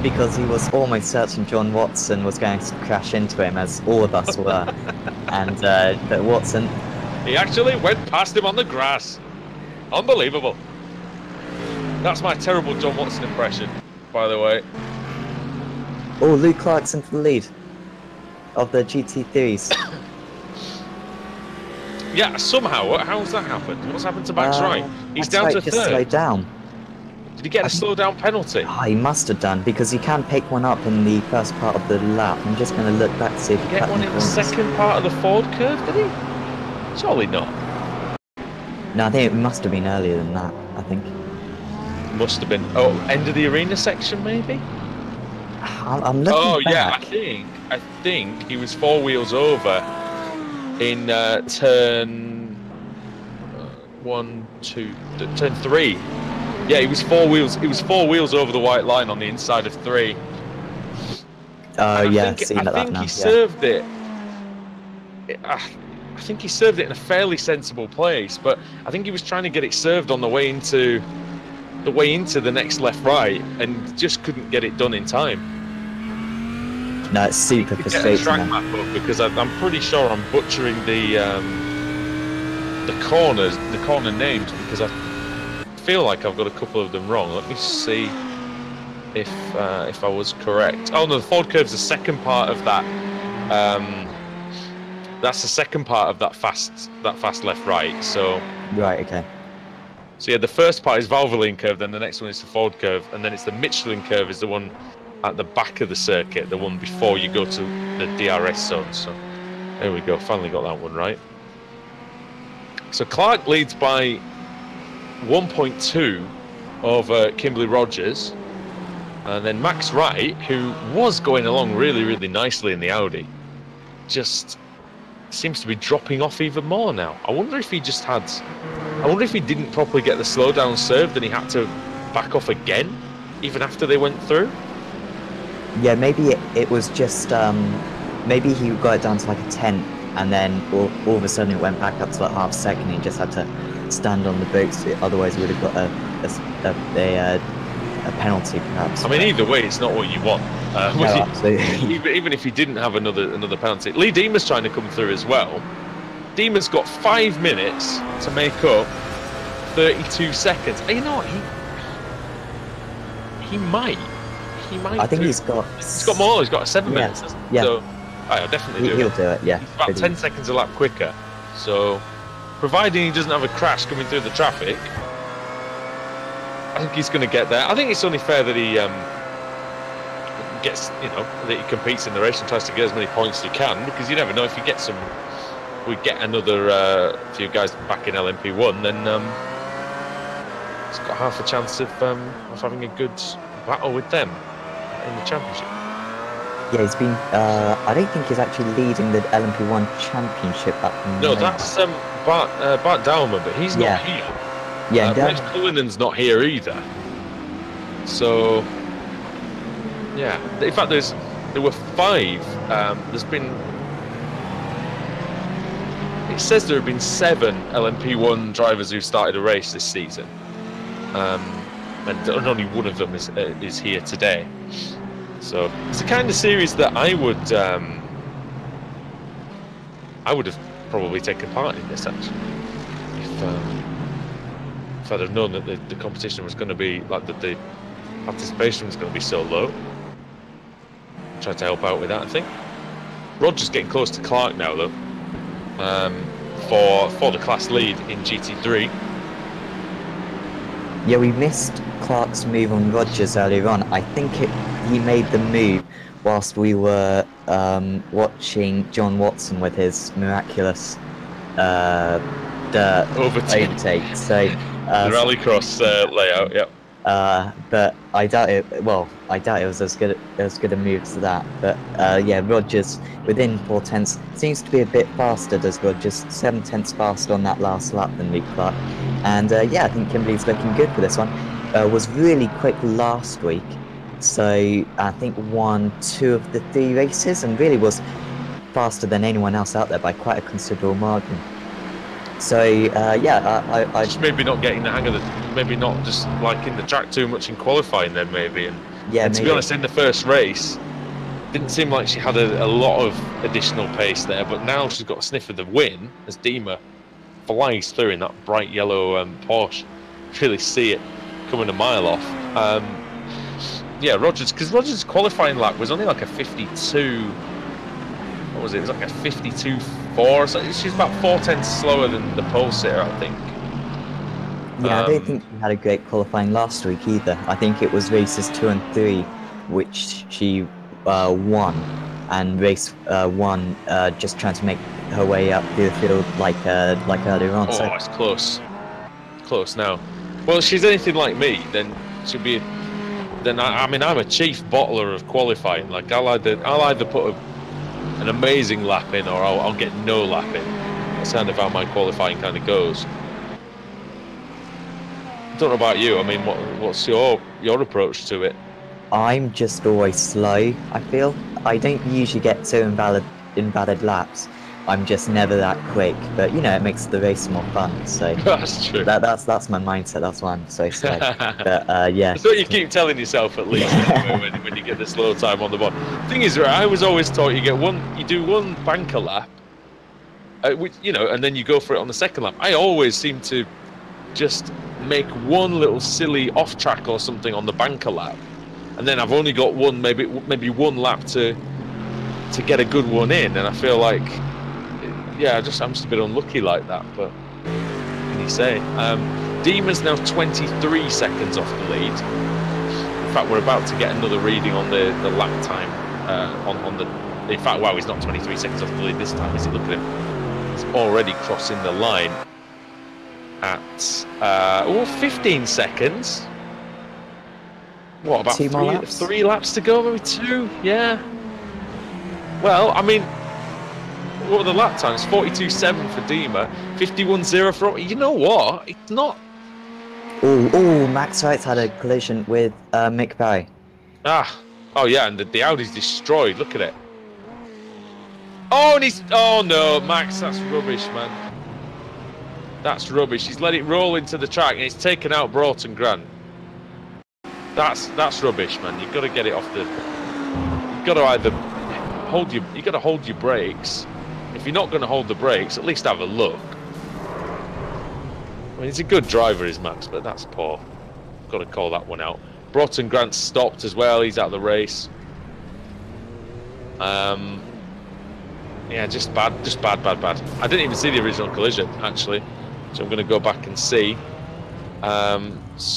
because he was almost certain John Watson was going to crash into him, as all of us were. And but Watson... He actually went past him on the grass. Unbelievable. That's my terrible John Watson impression, by the way. Oh, Luke Clarkson for the lead of the GT3s. Yeah, somehow. How's that happened? What's happened to Max Wright? He's down to 3rd. Just slowed down. Did he get a slow down penalty? Oh, he must have done, because he can pick one up in the first part of the lap. I'm just going to look back to see if he get one in the second part of the Ford curve, did he? Surely not. No, I think it must have been earlier than that, I think. must have been end of the arena section maybe. I'm looking back. Yeah, I think he was 4 wheels over in turn turn 3. Yeah, he was 4 wheels. He was 4 wheels over the white line on the inside of 3. Yeah, I think he served it. I think he served it in a fairly sensible place, but I think he was trying to get it served on the way into the next left-right, and just couldn't get it done in time. No, it's super frustrating. Track map up because I'm pretty sure I'm butchering the corner names, because I feel like I've got a couple of them wrong. Let me see if I was correct. Oh no, the Ford curve's the second part of that. That's the second part of that fast left-right. So right, okay. So yeah, the first part is Valvoline curve, then the next one is the Ford curve, and then it's the Michelin curve is the one at the back of the circuit, the one before you go to the DRS zone. So there we go, finally got that one right. So Clark leads by 1.2 over Kimberly Rogers, and then Max Wright, who was going along really, really nicely in the Audi, just seems to be dropping off even more now. I wonder if he didn't properly get the slowdown served and he had to back off again, even after they went through. Yeah, maybe it was just, maybe he got it down to like a 10th, and then all of a sudden it went back up to like half a second and he just had to stand on the brakes, otherwise he would have got a penalty perhaps. I mean, either way, it's not what you want. No, absolutely. Even if he didn't have another penalty. Lee Deemer's trying to come through as well. Deemer's got 5 minutes to make up 32 seconds. And you know what? He might. I think he's got more. He's got 7 minutes. Yeah. So I'll definitely do it. He'll do it. Yeah. He's about 10 seconds a lap quicker. So, providing he doesn't have a crash coming through the traffic, I think he's going to get there. I think it's only fair that he gets, that he competes in the race and tries to get as many points as he can, because you never know if you get we get another few guys back in LMP1, then he's got half a chance of having a good battle with them in the championship. Yeah, he's been. I don't think he's actually leading the LMP1 championship at the moment. No, that's Bart Dowman, but he's not here. Yeah, Rich Cullinan's not here either. So, yeah. In fact, there were 5. There's been. It says there have been 7 LMP1 drivers who started a race this season, and only one of them is here today. So it's the kind of series that I would have probably taken part in this, actually, if I'd have known that the competition was going to be like that, the participation was going to be so low. Tried to help out with that, I think. Roger's getting close to Clark now, though, for the class lead in GT3. Yeah, we missed Clark's move on Rogers earlier on. I think he made the move whilst we were watching John Watson with his miraculous dirt overtake. So the rallycross layout, yep. But I doubt it. Well, I doubt it was as good a move as that. But yeah, Rogers within 4 tenths seems to be a bit faster. Does Rogers 7 tenths faster on that last lap than Luke Clark? And yeah, I think Kimberly's looking good for this one. Was really quick last week, so I think won 2 of the 3 races, and really was faster than anyone else out there by quite a considerable margin. So yeah, I just maybe not getting the hang of maybe not just liking the track too much in qualifying then maybe, and yeah, and to be honest, in the first race didn't seem like she had a lot of additional pace there, but now she's got a sniff of the win as Deemer flies through in that bright yellow Porsche. Really see it coming a mile off. Yeah, because Rogers' qualifying lap was only like a 52. What was it? It was like a 52.4. So she's about 4 tenths slower than the pole sitter, I think. Yeah, I don't think she had a great qualifying last week either. I think it was races 2 and 3 which she won, and race 1 just trying to make her way up through the field like earlier on. Oh, so it's close now. Well, if she's anything like me, then should be. Then I mean, I'm a chief bottler of qualifying. Like I'll either put an amazing lap in, or I'll get no lap in. That's kind of how my qualifying kind of goes. I don't know about you. I mean, what's your approach to it? I'm just always slow, I feel. I don't usually get so invalid laps. I'm just never that quick, but you know, it makes the race more fun, so That's true. That's my mindset, that's why I'm so slow. But yeah. That's what you keep telling yourself at least anyway, when you get the slow time on the board. Thing is, right, I was always taught you do one banker lap, which, you know, and then you go for it on the second lap. I always seem to just make one little silly off track or something on the banker lap, and then I've only got one, maybe one lap to get a good one in, and I feel like, yeah, I'm just a bit unlucky like that. But what can you say? Dima's now 23 seconds off the lead. In fact, we're about to get another reading on the lap time. On the. In fact, wow, he's not 23 seconds off the lead this time, is he? Look at him. He's already crossing the line at 15 seconds. What, about three laps to go? Maybe 2? Yeah. Well, I mean, what were the lap times? 42.7 for Dima, 51.0 for. You know what? It's not. Oh, Max Wright's had a collision with Mick Barry. Oh yeah, and the Audi's destroyed. Look at it. Oh, and he's. Oh no, Max, that's rubbish, man. That's rubbish. He's let it roll into the track and he's taken out Broughton Grant. That's rubbish, man. You've got to get it off the. You've got to either hold your. You got to hold your brakes. If you're not going to hold the brakes, at least have a look. I mean, he's a good driver, is Max, but that's poor. Got to call that one out. Broughton Grant stopped as well. He's out of the race. Yeah, just bad. I didn't even see the original collision, actually, so I'm going to go back and see. Let's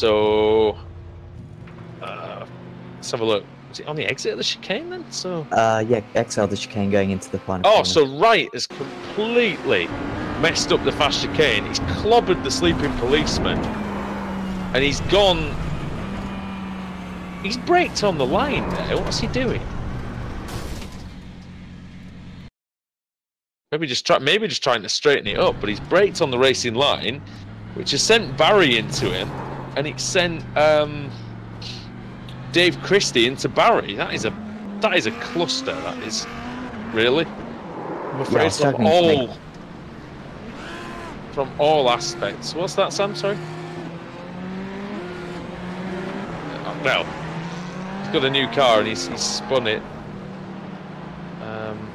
have a look. Is it on the exit of the chicane then? So. Yeah, exit the chicane going into the final. Oh, so Wright has completely messed up the fast chicane. He's clobbered the sleeping policeman, and he's gone. He's braked on the line there. What's he doing? Maybe just trying to straighten it up, but he's braked on the racing line, which has sent Barry into him, and it sent Dave Christie into Barry. That is a cluster. That is really. I'm afraid from all aspects. What's that, Sam? Sorry. Well, he's got a new car and he's spun it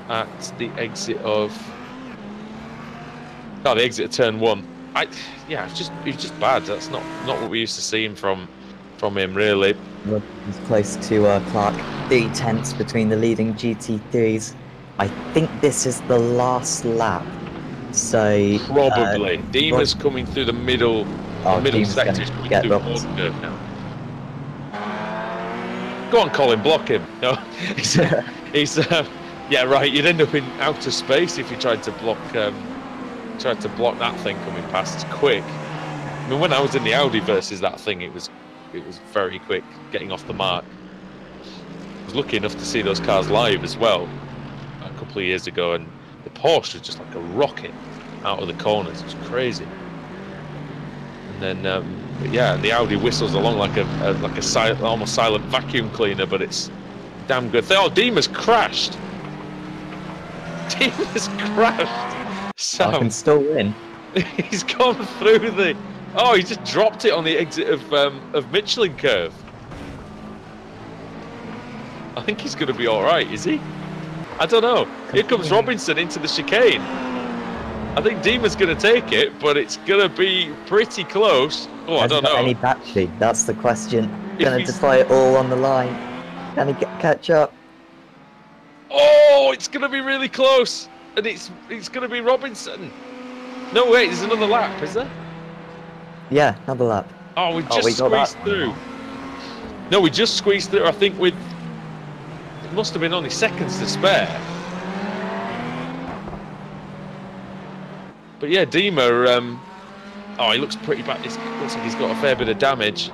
at the exit of. Oh, the exit of turn 1. Yeah, it's just bad. That's not what we used to seeing from him, really. He's close to Clark. 3 tenths between the leading GT3s. I think this is the last lap. So probably Dima's coming through the middle. Middle sector is coming through the curve now. Go on, Colin, block him. No, he's yeah, right. You'd end up in outer space if you tried to block that thing coming past. It's quick. I mean, when I was in the Audi versus that thing, it was very quick getting off the mark. I was lucky enough to see those cars live as well a couple of years ago, and the Porsche was just like a rocket out of the corners. It was crazy. And then, but yeah, the Audi whistles along like a almost silent vacuum cleaner, but it's damn good. Oh, Dima's crashed. Dima's crashed. Sam, I can still win. He's gone through the. Oh, he just dropped it on the exit of Michelin curve. I think he's going to be all right, is he? I don't know. Here comes Robinson into the chicane. I think Dima's going to take it, but it's going to be pretty close. Oh, I don't know. Any battery? That's the question. Going to defy it all on the line. Can he catch up? Oh, it's going to be really close, and it's going to be Robinson. No, wait, there's another lap, is there? Yeah, another lap. Oh, we squeezed through. No, we just squeezed through. I think it must have been only seconds to spare. But yeah, Dima. Oh, he looks pretty bad. It looks like he's got a fair bit of damage.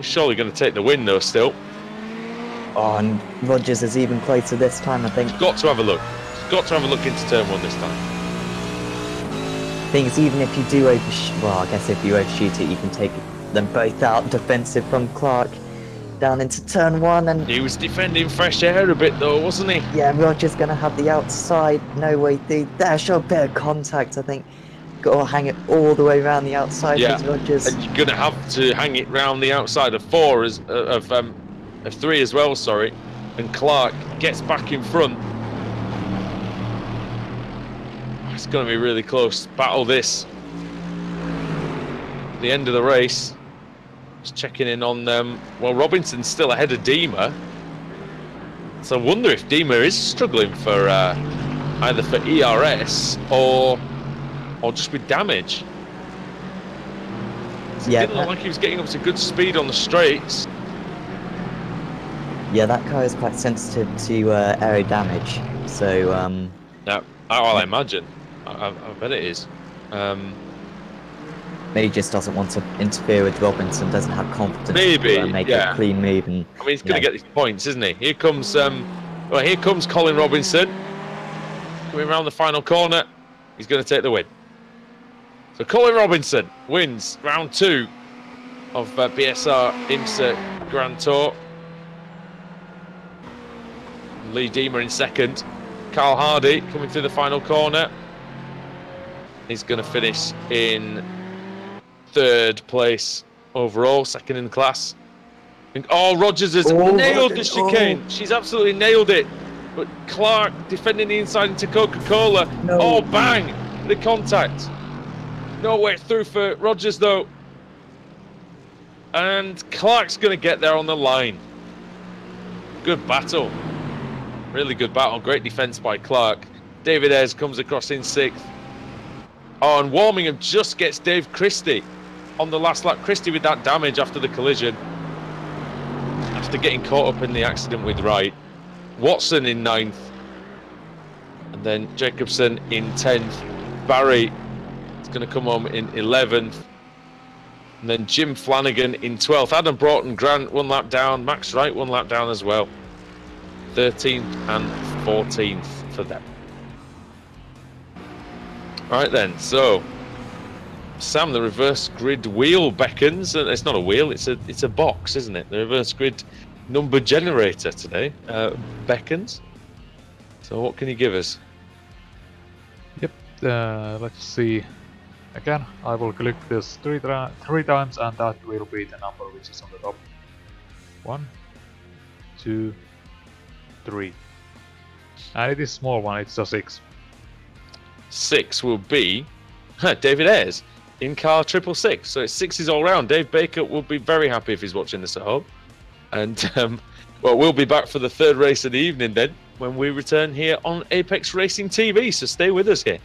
He's surely going to take the win though still. Oh, and Rogers is even closer this time, I think. He's got to have a look. He's got to have a look into turn 1 this time. Thing is, even if you do overshoot, well, I guess if you overshoot it, you can take them both out defensive from Clark down into turn 1, and He was defending fresh air a bit though, wasn't he? yeah, Rogers gonna have the outside, no way through. There, show a bit of contact, I think. Got to hang it all the way around the outside with Rogers. And you're going to have to hang it round the outside of 4 as of 3 as well, sorry. And Clark gets back in front. It's going to be really close battle this. The end of the race. Just checking in on them. Well, Robinson's still ahead of Dima. So I wonder if Dima is struggling for either for ERS or just with damage. So Yeah, it didn't look like he was getting up to good speed on the straights. Yeah, that car is quite sensitive to aero damage, so No, I imagine. I bet it is. maybe just doesn't want to interfere with Robinson, doesn't have confidence Maybe, to make yeah. a clean move. And I mean, he's going to get these points, isn't he? Here comes here comes Colin Robinson coming around the final corner. He's going to take the win. So Colin Robinson wins round 2 of BSR IMSA Grand Tour. Lee Deemer in second. Carl Hardy coming through the final corner. He's going to finish in 3rd place overall, 2nd in the class. Oh, Rogers has nailed the chicane. She's absolutely nailed it. But Clark defending the inside into Coca-Cola. No. Oh, bang! The contact. No way through for Rogers, though. And Clark's going to get there on the line. Good battle. Really good battle. Great defence by Clark. David Ayres comes across in 6th. Oh, and Warmingham just gets Dave Christie on the last lap. Christie with that damage after the collision. After getting caught up in the accident with Wright. Watson in 9th. And then Jacobson in 10th. Barry is going to come home in 11th. And then Jim Flanagan in 12th. Adam Broughton Grant 1 lap down. Max Wright 1 lap down as well. 13th and 14th for them. Right then, so Sam, the reverse grid wheel beckons. It's not a wheel, it's a box, isn't it? The reverse grid number generator today beckons. So what can you give us? Yep, let's see. Again, I will click this three times, and that will be the number which is on the top. 1, 2, 3. And it is a small one, it's a 6. 6 will be David Ayres in car 666. So it's 6s all round. Dave Baker will be very happy if he's watching this at home. And well, we'll be back for the 3rd race of the evening then, when we return here on Apex Racing TV. So stay with us here.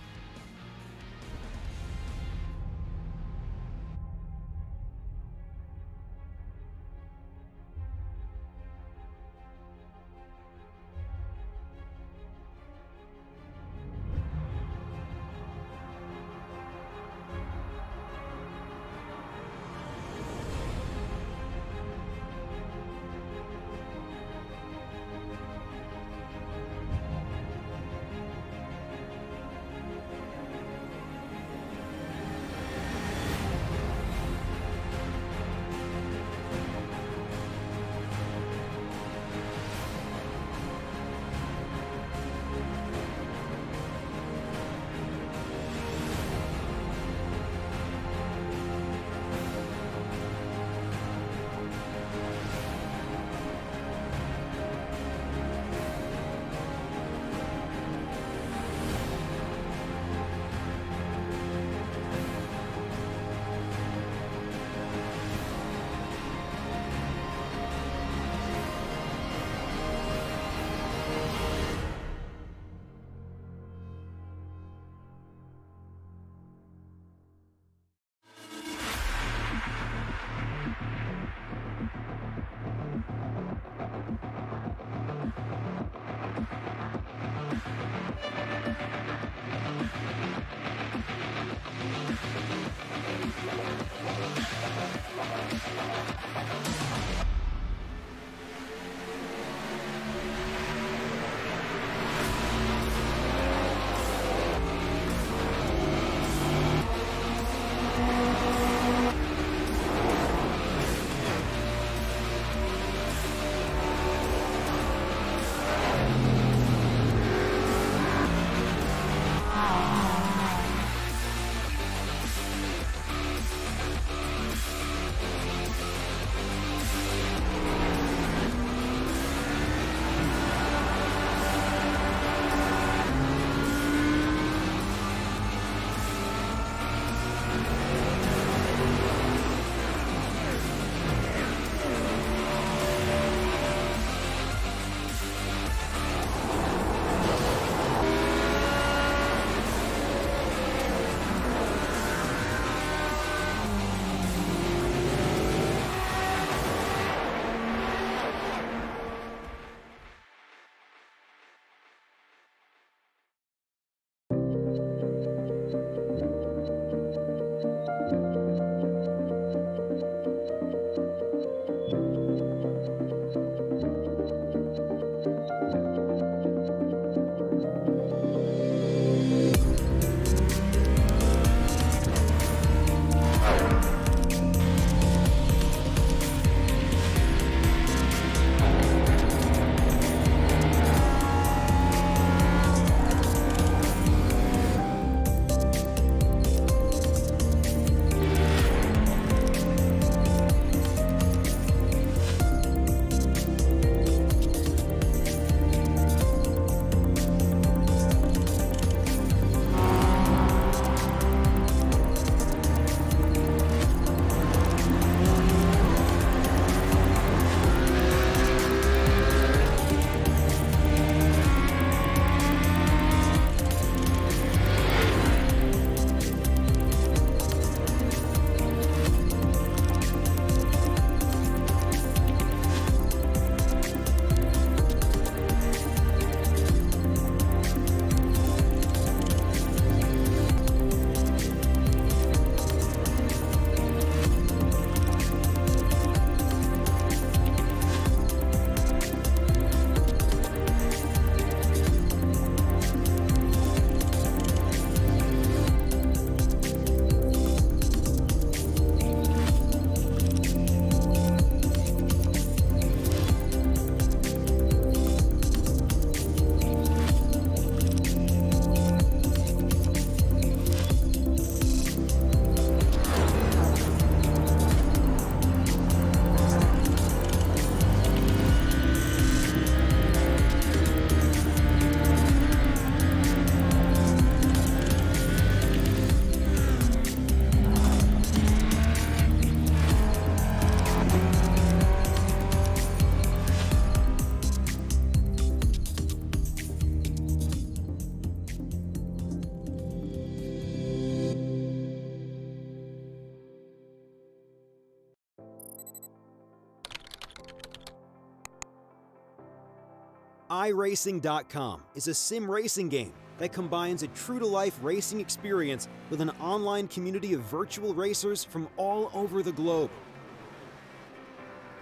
iRacing.com is a sim racing game that combines a true-to-life racing experience with an online community of virtual racers from all over the globe.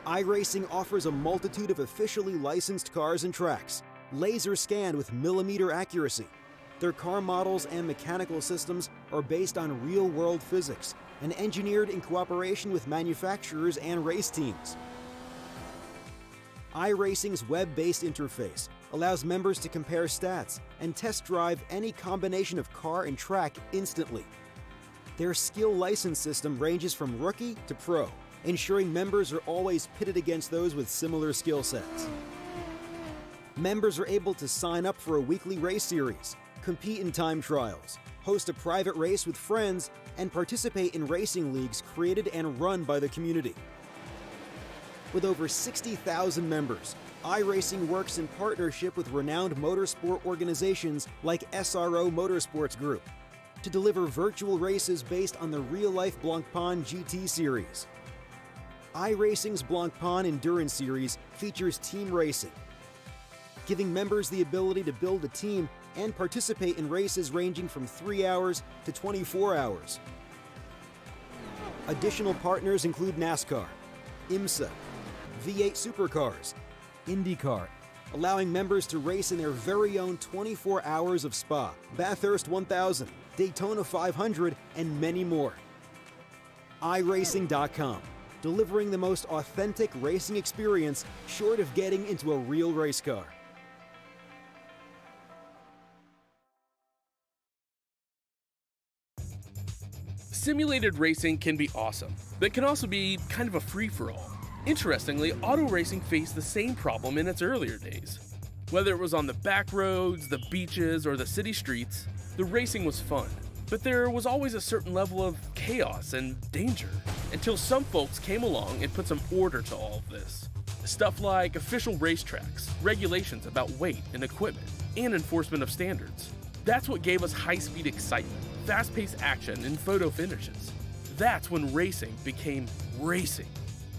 iRacing offers a multitude of officially licensed cars and tracks, laser scanned with millimeter accuracy. Their car models and mechanical systems are based on real-world physics and engineered in cooperation with manufacturers and race teams. iRacing's web-based interface allows members to compare stats and test drive any combination of car and track instantly. Their skill license system ranges from rookie to pro, ensuring members are always pitted against those with similar skill sets. Members are able to sign up for a weekly race series, compete in time trials, host a private race with friends, and participate in racing leagues created and run by the community. With over 60,000 members, iRacing works in partnership with renowned motorsport organizations like SRO Motorsports Group to deliver virtual races based on the real-life Blancpain GT series. iRacing's Blancpain Endurance Series features team racing, giving members the ability to build a team and participate in races ranging from 3 hours to 24 hours. Additional partners include NASCAR, IMSA, V8 Supercars, IndyCar, allowing members to race in their very own 24 hours of Spa, Bathurst 1000, Daytona 500, and many more. iRacing.com, delivering the most authentic racing experience short of getting into a real race car. Simulated racing can be awesome, but can also be kind of a free-for-all. Interestingly, auto racing faced the same problem in its earlier days. Whether it was on the back roads, the beaches, or the city streets, the racing was fun. But there was always a certain level of chaos and danger, until some folks came along and put some order to all of this. Stuff like official racetracks, regulations about weight and equipment, and enforcement of standards. That's what gave us high-speed excitement, fast-paced action, and photo finishes. That's when racing became racing.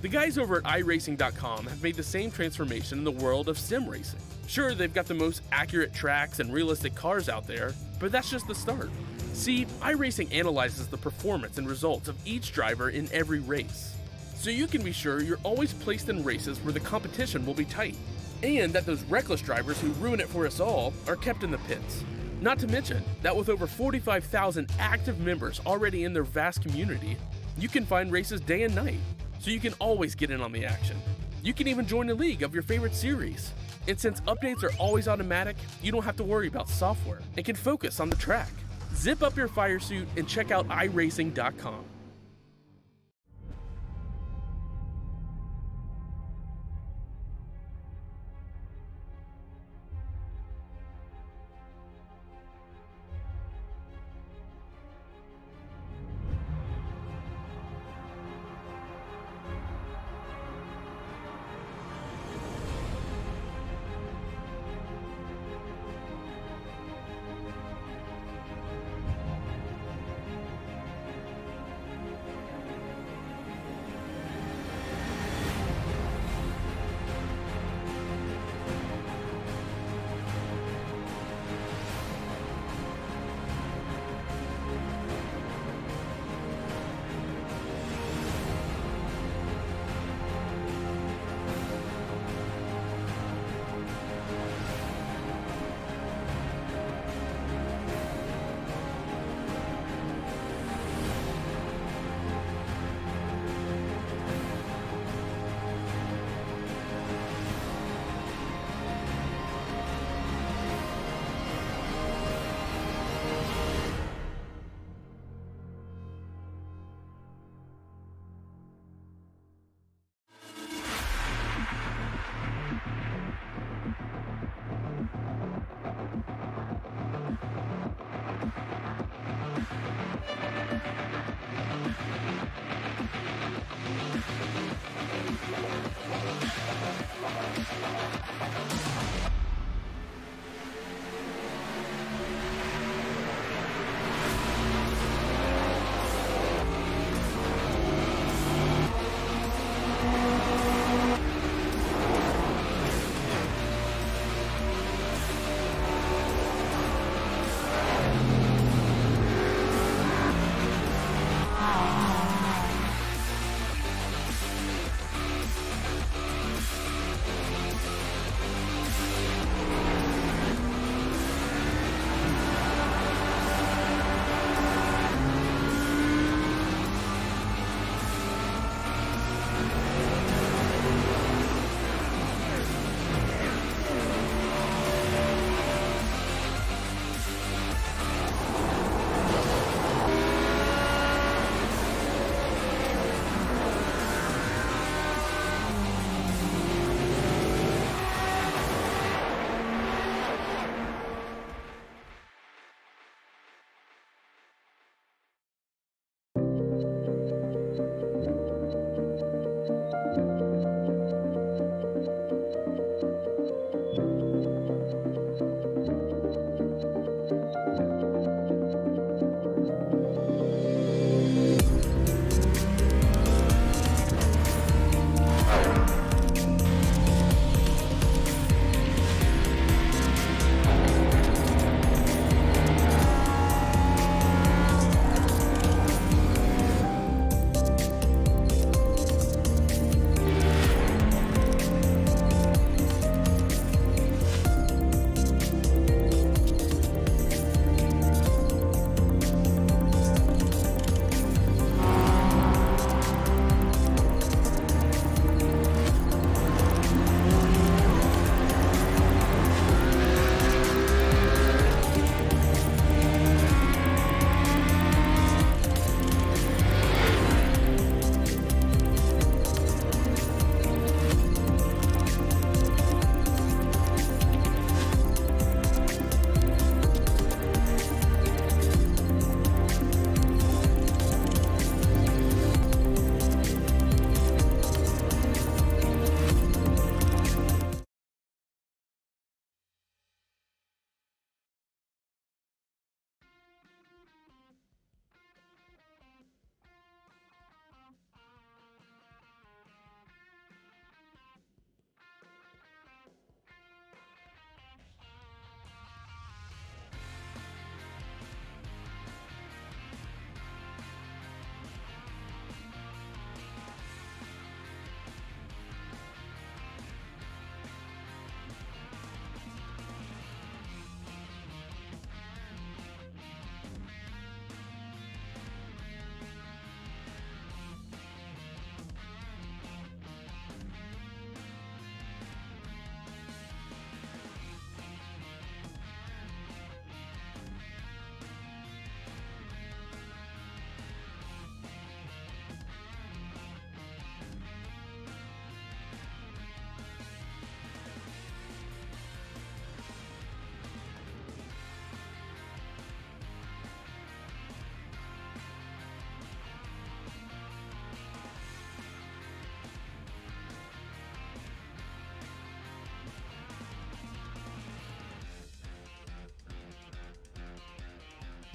The guys over at iRacing.com have made the same transformation in the world of sim racing. Sure, they've got the most accurate tracks and realistic cars out there, but that's just the start. See, iRacing analyzes the performance and results of each driver in every race, so you can be sure you're always placed in races where the competition will be tight, and that those reckless drivers who ruin it for us all are kept in the pits. Not to mention that with over 45,000 active members already in their vast community, you can find races day and night, so you can always get in on the action. You can even join a league of your favorite series. And since updates are always automatic, you don't have to worry about software and can focus on the track. Zip up your fire suit and check out iRacing.com.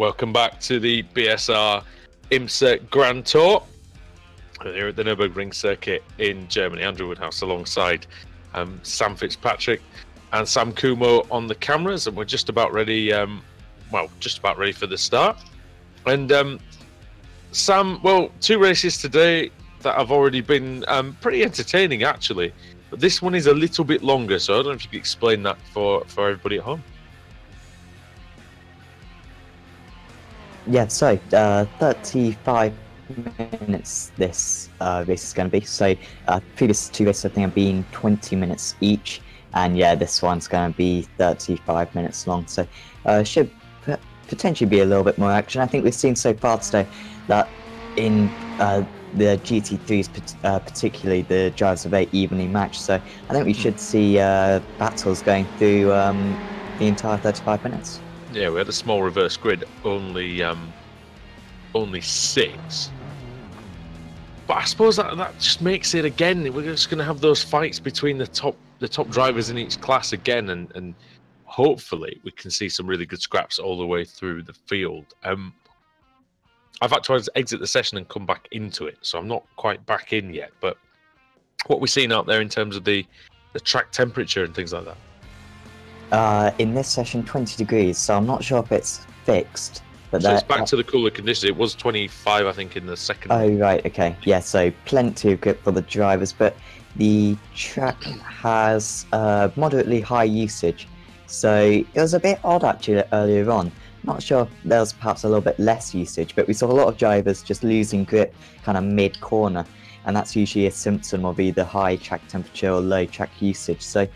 Welcome back to the BSR IMSA Grand Tour. Here at the Nürburgring circuit in Germany. Andrew Woodhouse alongside Sam Fitzpatrick and Sam Kumo on the cameras, and we're just about ready. Just about ready for the start. And Sam, well, 2 races today that have already been pretty entertaining, actually. But this one is a little bit longer, so I don't know if you could explain that for everybody at home. Yeah, so 35 minutes this race is going to be. So previous 2 races I think have been 20 minutes each, and yeah, this one's going to be 35 minutes long. So should potentially be a little bit more action. I think we've seen so far today that in the GT3s, particularly the drivers are very evenly matched. So I think we should see battles going through the entire 35 minutes. Yeah, we had a small reverse grid, only 6. But I suppose that just makes it again. We're just going to have those fights between the top drivers in each class again, and hopefully we can see some really good scraps all the way through the field. I've had to exit the session and come back into it, so I'm not quite back in yet. But what we're seeing out there in terms of the track temperature and things like that. In this session, 20 degrees, so I'm not sure if it's fixed. But so it's back to the cooler conditions. It was 25, I think, in the second. Oh, right, okay. Yeah, so plenty of grip for the drivers, but the track has moderately high usage. So it was a bit odd, actually, earlier on. Not sure if there was perhaps a little bit less usage, but we saw a lot of drivers just losing grip kind of mid-corner, and that's usually a symptom of either high track temperature or low track usage. So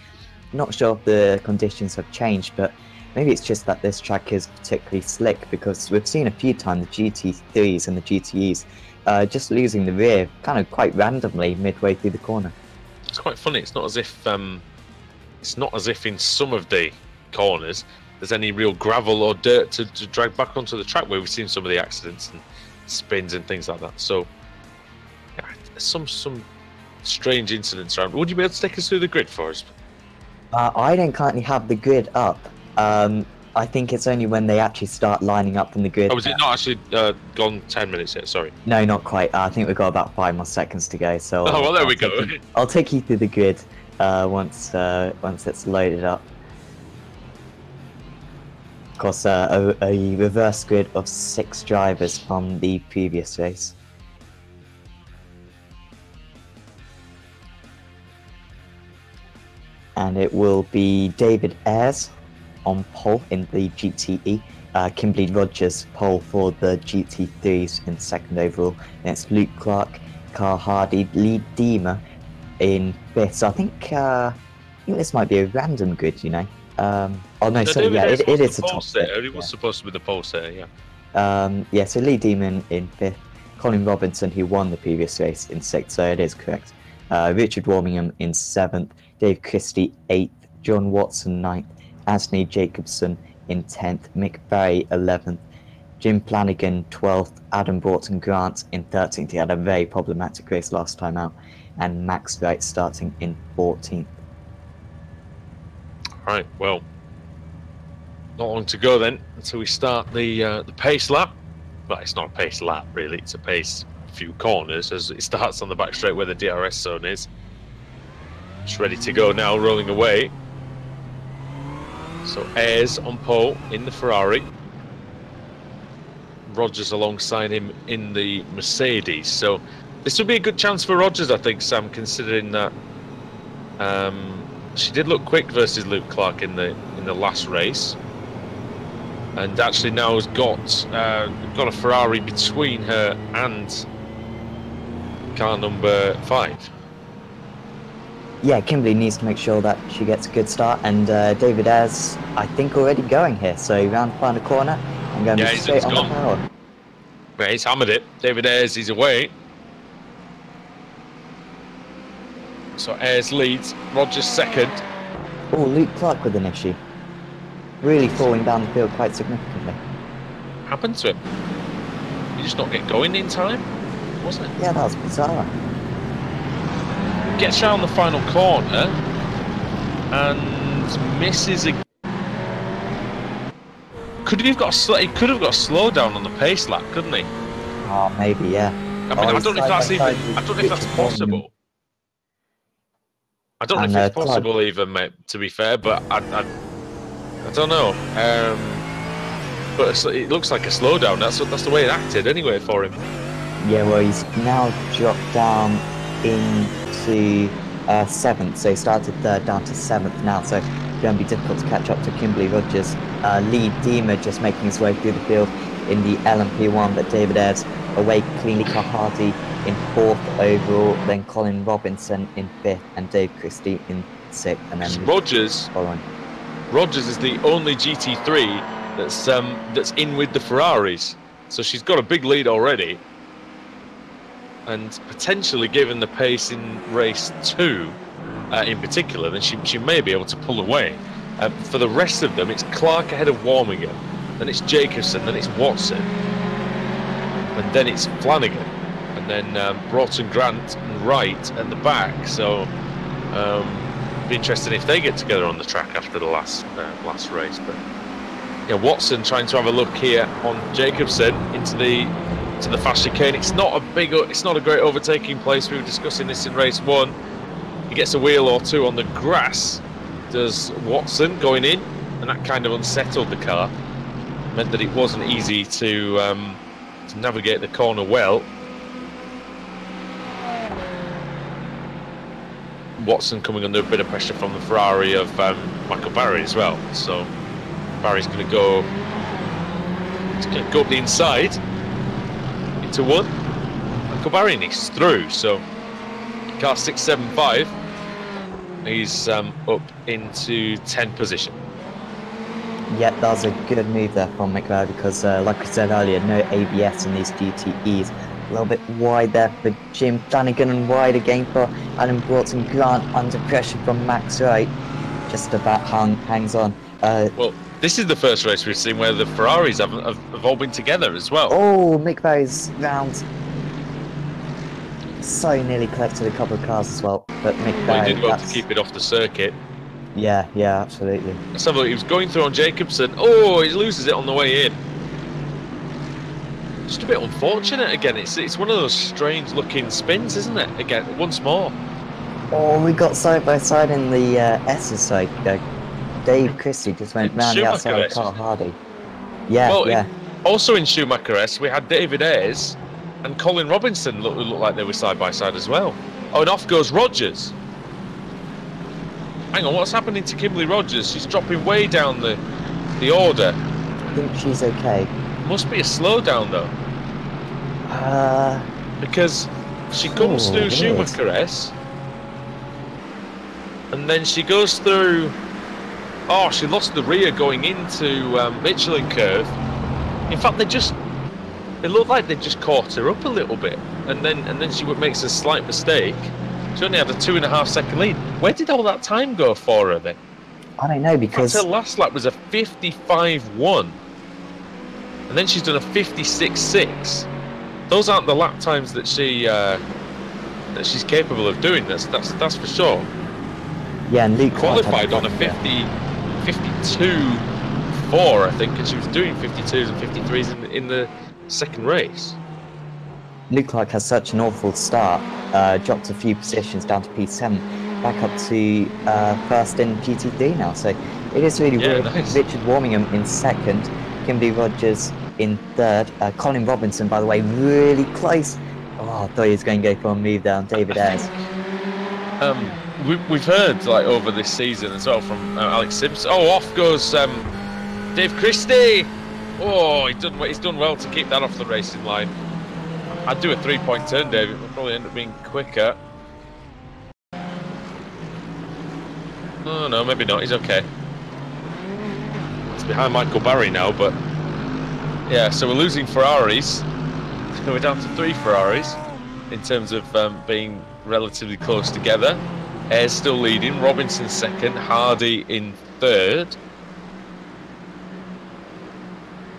not sure if the conditions have changed, but maybe it's just that this track is particularly slick, because we've seen a few times the GT3s and the GTEs just losing the rear kind of quite randomly midway through the corner. It's quite funny. It's not as if in some of the corners there's any real gravel or dirt to drag back onto the track, where we've seen some of the accidents and spins and things like that. So yeah, some strange incidents around. Would you be able to take us through the grid for us? I don't currently have the grid up. I think it's only when they actually start lining up from the grid. Oh, was it not actually gone 10 minutes yet? Sorry. No, not quite. I think we've got about 5 more seconds to go. So oh, well, there we go. I'll take you through the grid once it's loaded up. Of course, a reverse grid of 6 drivers from the previous race. And it will be David Ayres on pole in the GTE, Kimberly Rogers pole for the GT3s in 2nd overall, and it's Luke Clark, Carl Hardy, Lee Deemer in 5th. So I think this might be a random grid, you know. Oh no, so yeah, it is a top set. It was supposed to be the pole setter, yeah. Yeah, so Lee Deemer in 5th, Colin Robinson, who won the previous race, in 6th, so it is correct. Richard Warmingham in 7th, Dave Christie 8th, John Watson 9th, Anthony Jacobson in 10th, Mick Barry 11th, Jim Flanagan 12th, Adam Broughton Grant in 13th. He had a very problematic race last time out, and Max Wright starting in 14th. Right, well, not long to go then until we start the pace lap. But it's not a pace lap really; it's a pace few corners as it starts on the back straight where the DRS zone is. Just ready to go now, rolling away. So Ayres on pole in the Ferrari. Rogers alongside him in the Mercedes. So this would be a good chance for Rogers, I think, Sam, considering that she did look quick versus Luke Clark in the last race, and actually now has got a Ferrari between her and car number 5. Yeah, Kimberly needs to make sure that she gets a good start, and David Ayres, I think, already going here. So round the final corner, I'm going to be straight on the power. Yeah, he's hammered it. David Ayres is away. So Ayres leads, Rogers second. Oh, Luke Clark with an issue. Really falling down the field quite significantly. Happened to him? Did he just not get going in time? Wasn't it? Yeah, that was bizarre. Gets round the final corner and misses a... could he have got he could have got a slowdown on the pace lap, couldn't he? Oh, maybe, yeah. I mean, I don't know if that's even. I don't know if that's possible. I don't know if it's possible even, mate, to be fair, but I don't know. But it looks like a slowdown. That's the way it acted anyway for him. Yeah, well, he's now dropped down into 7th, so he started 3rd down to 7th now, so it's going to be difficult to catch up to Kimberly Rogers. Lee Deemer just making his way through the field in the LMP1, but David Ayres away cleanly. Carl Hardy in 4th overall, then Colin Robinson in 5th, and Dave Christie in 6th, and then Rogers is the only GT3 that's in with the Ferraris, so she's got a big lead already, and potentially given the pace in race 2 in particular, then she may be able to pull away. For the rest of them, it's Clark ahead of Warmingham, then it's Jacobson, then it's Watson, and then it's Flanagan, and then Broughton, Grant and Wright at the back. So be interesting if they get together on the track after the last race. But yeah, Watson trying to have a look here on Jacobson into the fast chicane. It's not a great overtaking place. We were discussing this in race 1. He gets a wheel or two on the grass, does Watson, going in, and that kind of unsettled the car. Meant that it wasn't easy to navigate the corner well. Watson coming under a bit of pressure from the Ferrari of Michael Barry as well. So Barry's going to go. He's going to go up the inside into 1. Michael Barry, and he's through. So car 675. He's up into 10th position. Yeah, that was a good move there from McLaren because, like I said earlier, no ABS in these GTEs. A little bit wide there for Jim Flanagan and wide again for Adam Broughton. Grant under pressure from Max Wright. Just about hangs on. Well, this is the first race we've seen where the Ferraris have all been together as well. Oh, Mick Barry's round. So nearly collected a couple of cars as well, but Mick Barry... He did well to keep it off the circuit. Yeah, absolutely. Let's have a look. He was going through on Jacobson. Oh, he loses it on the way in. Just a bit unfortunate again. It's one of those strange looking spins, isn't it? Again, once more. Oh, we got side by side in the S's side. Dave Christie just went round the outside of Carl Hardy. Yeah, well, yeah. Also in Schumacher S, we had David Ayres and Colin Robinson looked like they were side by side as well. Oh, and off goes Rogers. Hang on, what's happening to Kimberly Rogers? She's dropping way down the order. I think she's okay. Must be a slowdown though. Because she comes through Schumacher S, and then she goes through. Oh, she lost the rear going into Michelin curve. In fact, it looked like they just caught her up a little bit, and then she makes a slight mistake. She only had a 2.5 second lead. Where did all that time go for her then? I don't know, because her last lap was a 55.1, and then she's done a 56.6. Those aren't the lap times that she's capable of doing. That's for sure. Yeah, and Luke qualified on a 52.4, I think, and she was doing 52s and 53s in the second race. Luke Clark has such an awful start, dropped a few positions down to P7, back up to first in GT3 now, so it is really weird. Nice. Richard Warmingham in 2nd, Kimberly Rogers in 3rd, Colin Robinson, by the way, really close. Oh, I thought he was going to go for a move down, David Ayres. We've heard like over this season as well from Alex Simpson. Oh, off goes Dave Christie. Oh, he's done well to keep that off the racing line. I'd do a 3-point turn, Dave. It would probably end up being quicker. Oh no, maybe not. He's okay. It's behind Michael Barry now, but yeah. So we're losing Ferraris. We're down to 3 Ferraris in terms of being relatively close together. Ayres still leading. Robinson 2nd. Hardy in 3rd.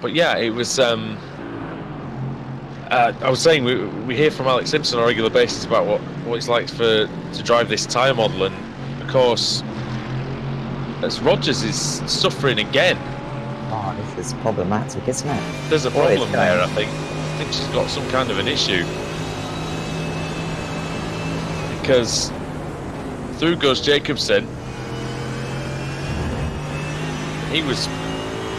But yeah, it was. I was saying we hear from Alex Simpson on a regular basis about what it's like to drive this tyre model, and of course, as Rogers is suffering again. Oh, this is problematic, isn't it? There's a What is problem going there, on? I think. I think she's got some kind of an issue. Because through goes Jacobson. He was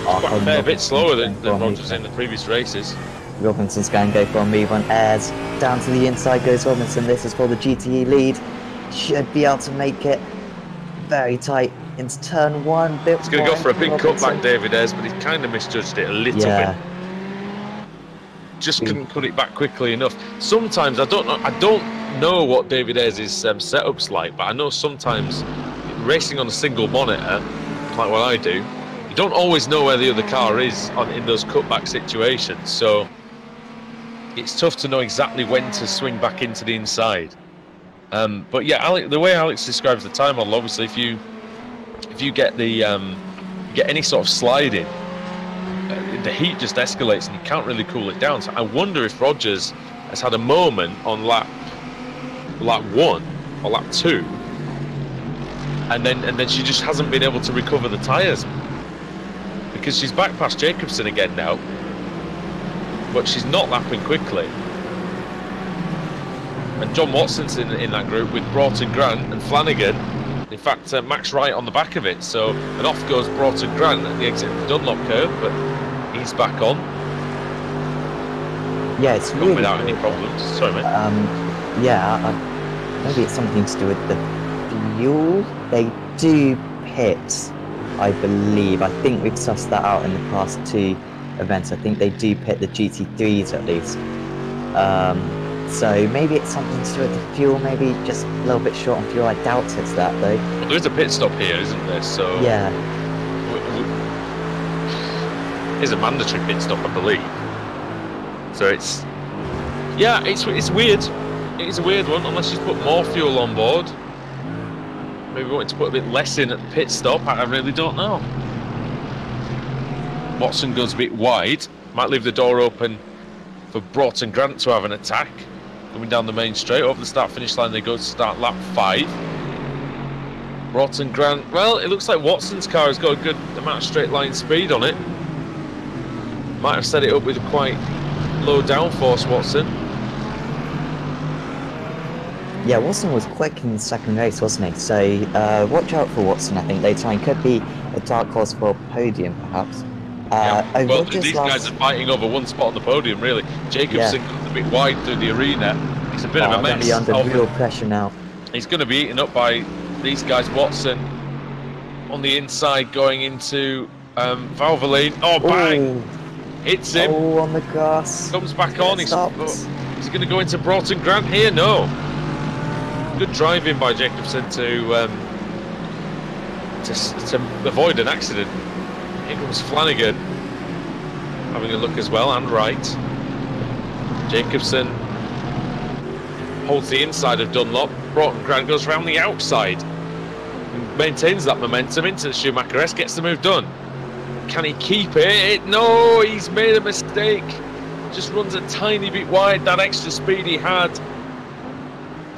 quite a fair bit slower than Rogers in the previous races. Robinson's going to go for a move on airs. Down to the inside goes Robinson. This is for the GTE lead. Should be able to make it very tight into turn 1. He's going to go for a big cutback, David Ayres, but he kind of misjudged it a little bit. Just couldn't cut it back quickly enough. Sometimes I don't know what David Ayres' setup's like, but I know sometimes racing on a single monitor, like what I do, you don't always know where the other car is in those cutback situations. So it's tough to know exactly when to swing back into the inside. But yeah, the way Alex describes the time model, obviously, if you get the get any sort of sliding, the heat just escalates and you can't really cool it down. So I wonder if Rogers has had a moment on lap 1 or lap 2, and then she just hasn't been able to recover the tyres, because she's back past Jacobson again now, but she's not lapping quickly. And John Watson's in that group with Broughton Grant and Flanagan. In fact, Max Wright on the back of it. So, and off goes Broughton Grant at the exit of the Dunlop curve, but he's back on. Yeah, it's Not really without any problems. Sorry, mate. Maybe it's something to do with the fuel. They do pit, I believe. I think we've sussed that out in the past 2 events. I think they do pit the GT3s at least. So maybe it's something to do with the fuel, maybe just a little bit short on fuel. I doubt it's that though. Well, there is a pit stop here, isn't there? So yeah, it's a mandatory pit stop, I believe. So it's weird. It's a weird one, unless she's put more fuel on board. Maybe wanting to put a bit less in at the pit stop. I really don't know. Watson goes a bit wide. Might leave the door open for Broughton Grant to have an attack. Coming down the main straight, over the start-finish line they go to start lap 5. Broughton Grant, well, it looks like Watson's car has got a good amount of straight line speed on it. Might have set it up with a quite low downforce, Watson. Yeah, Watson was quick in the second race, wasn't he? So watch out for Watson, I think, later on. Could be a dark horse for a podium, perhaps. Well, these guys are fighting over one spot on the podium, really. Jacobson goes a bit wide through the arena. It's a bit of a mess. He's under real pressure now. He's going to be eaten up by these guys. Watson on the inside going into Valvoline. Oh, bang! Ooh. Hits him. Oh, on the grass. Comes back on. Is he going to go into Broughton Grant here? No. Good driving by Jacobson to avoid an accident. Here comes Flanagan, having a look as well, and Wright. Jacobson holds the inside of Dunlop. Broughton Grant goes around the outside and maintains that momentum into the Schumacher S, gets the move done. Can he keep it? No, he's made a mistake. Just runs a tiny bit wide. That extra speed he had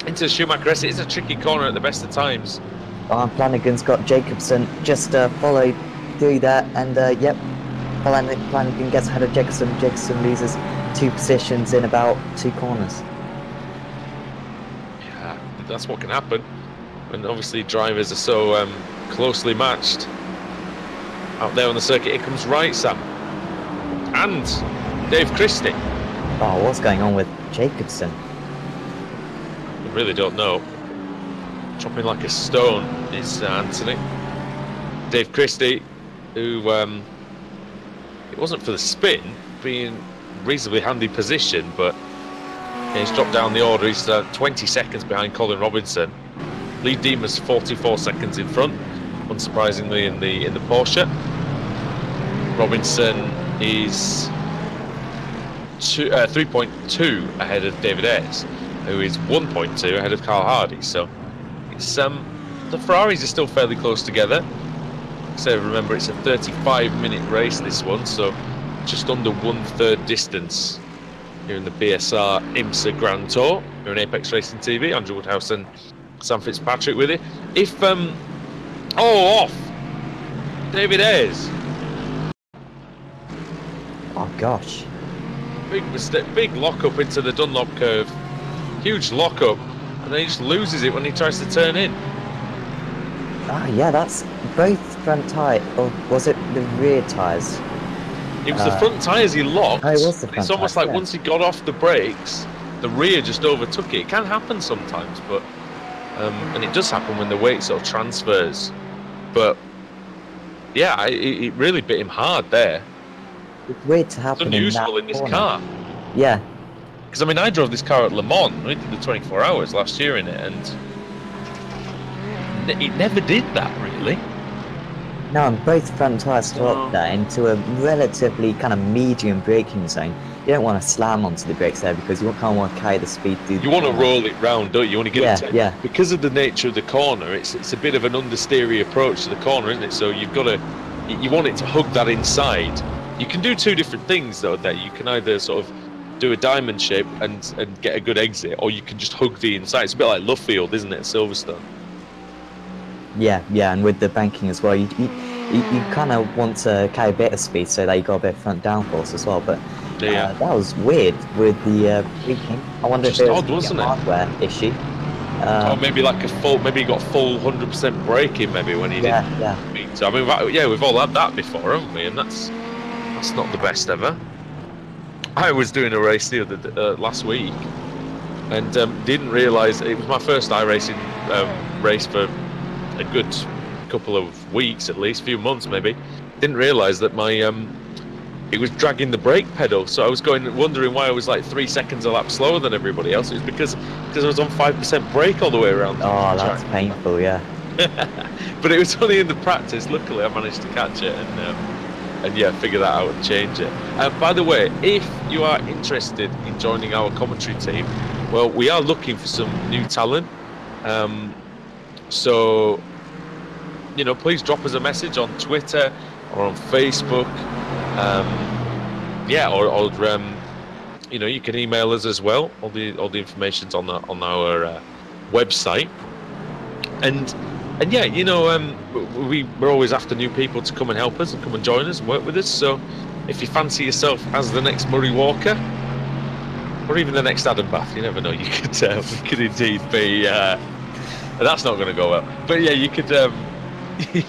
into the Schumacher S. It is a tricky corner at the best of times. Flanagan's got Jacobson just followed through that, and yep, Flanagan gets ahead of Jacobson. Jacobson loses 2 positions in about 2 corners. Yeah, that's what can happen when obviously drivers are so closely matched out there on the circuit. Here comes Wright, Sam, and Dave Christie. Oh, what's going on with Jacobson? I really don't know. Chopping like a stone is Anthony. Dave Christie, who it wasn't for the spin, being reasonably handy position, but he's dropped down the order. He's 20 seconds behind Colin Robinson. Lee Deemer's 44 seconds in front, unsurprisingly, in the Porsche. Robinson is 3.2 ahead of David Ayres, who is 1.2 ahead of Carl Hardy. So it's the Ferraris are still fairly close together. So remember, it's a 35-minute race, this one, so just under 1/3 distance here in the BSR IMSA Grand Tour. We're on Apex Racing TV. Andrew Woodhouse and Sam Fitzpatrick with you. If off David Ayres. Oh gosh. Big mistake, big lock up into the Dunlop curve. Huge lock up, and then he just loses it when he tries to turn in. Ah, yeah, that's both front tyre, or was it the rear tyres? It was the front tyres he locked. Oh, it was the front It's almost tyres, like yeah. once he got off the brakes, the rear just overtook it. It can happen sometimes, but and it does happen when the weight sort of transfers. But yeah, it really bit him hard there. It's weird to It's happen unusual in that this corner. car. Yeah, Because I mean, I drove this car at Le Mans. We did the 24 hours last year in it, and it never did that really. no, and both front tyres No. stopped there into a relatively kind of medium braking zone. You don't want to slam onto the brakes there because you kind of want to carry the speed through. You want to roll it round, don't you? You want to get Yeah, it. yeah. Because of the nature of the corner, it's a bit of an understeery approach to the corner, isn't it? So you've got to, you want it to hug that inside. You can do two different things though. There, you can either sort of do a diamond shape and get a good exit, or you can just hug the inside. It's a bit like Luffield, isn't it, Silverstone? Yeah, yeah, and with the banking as well, you kind of want to carry a bit of speed so that you got a bit of front downforce as well. But Yeah. that was weird with the braking. I wonder Just if it was odd, wasn't it? a hardware issue. Or maybe like maybe he got full 100% braking maybe when he Yeah, didn't yeah. beat. So I mean, yeah, we've all had that before, haven't we? And that's not the best ever. I was doing a race the other last week, and didn't realise it was my first iRacing race for a good couple of weeks, at least, few months maybe. Didn't realise that my it was dragging the brake pedal, so I was wondering why I was like 3 seconds a lap slower than everybody else. It was because I was on 5% brake all the way around. Oh, the that's track. painful, yeah. But it was only in the practice. Luckily, I managed to catch it and yeah, figure that out and change it. By the way, if you are interested in joining our commentary team, well, we are looking for some new talent. So, you know, please drop us a message on Twitter or on Facebook. Yeah, or you know, you can email us as well. All the information's on our website. And yeah, you know, we're always after new people to come and help us and come and join us and work with us. So if you fancy yourself as the next Murray Walker, or even the next Adam Bath, you never know, you could indeed be. That's not going to go well. But yeah, you could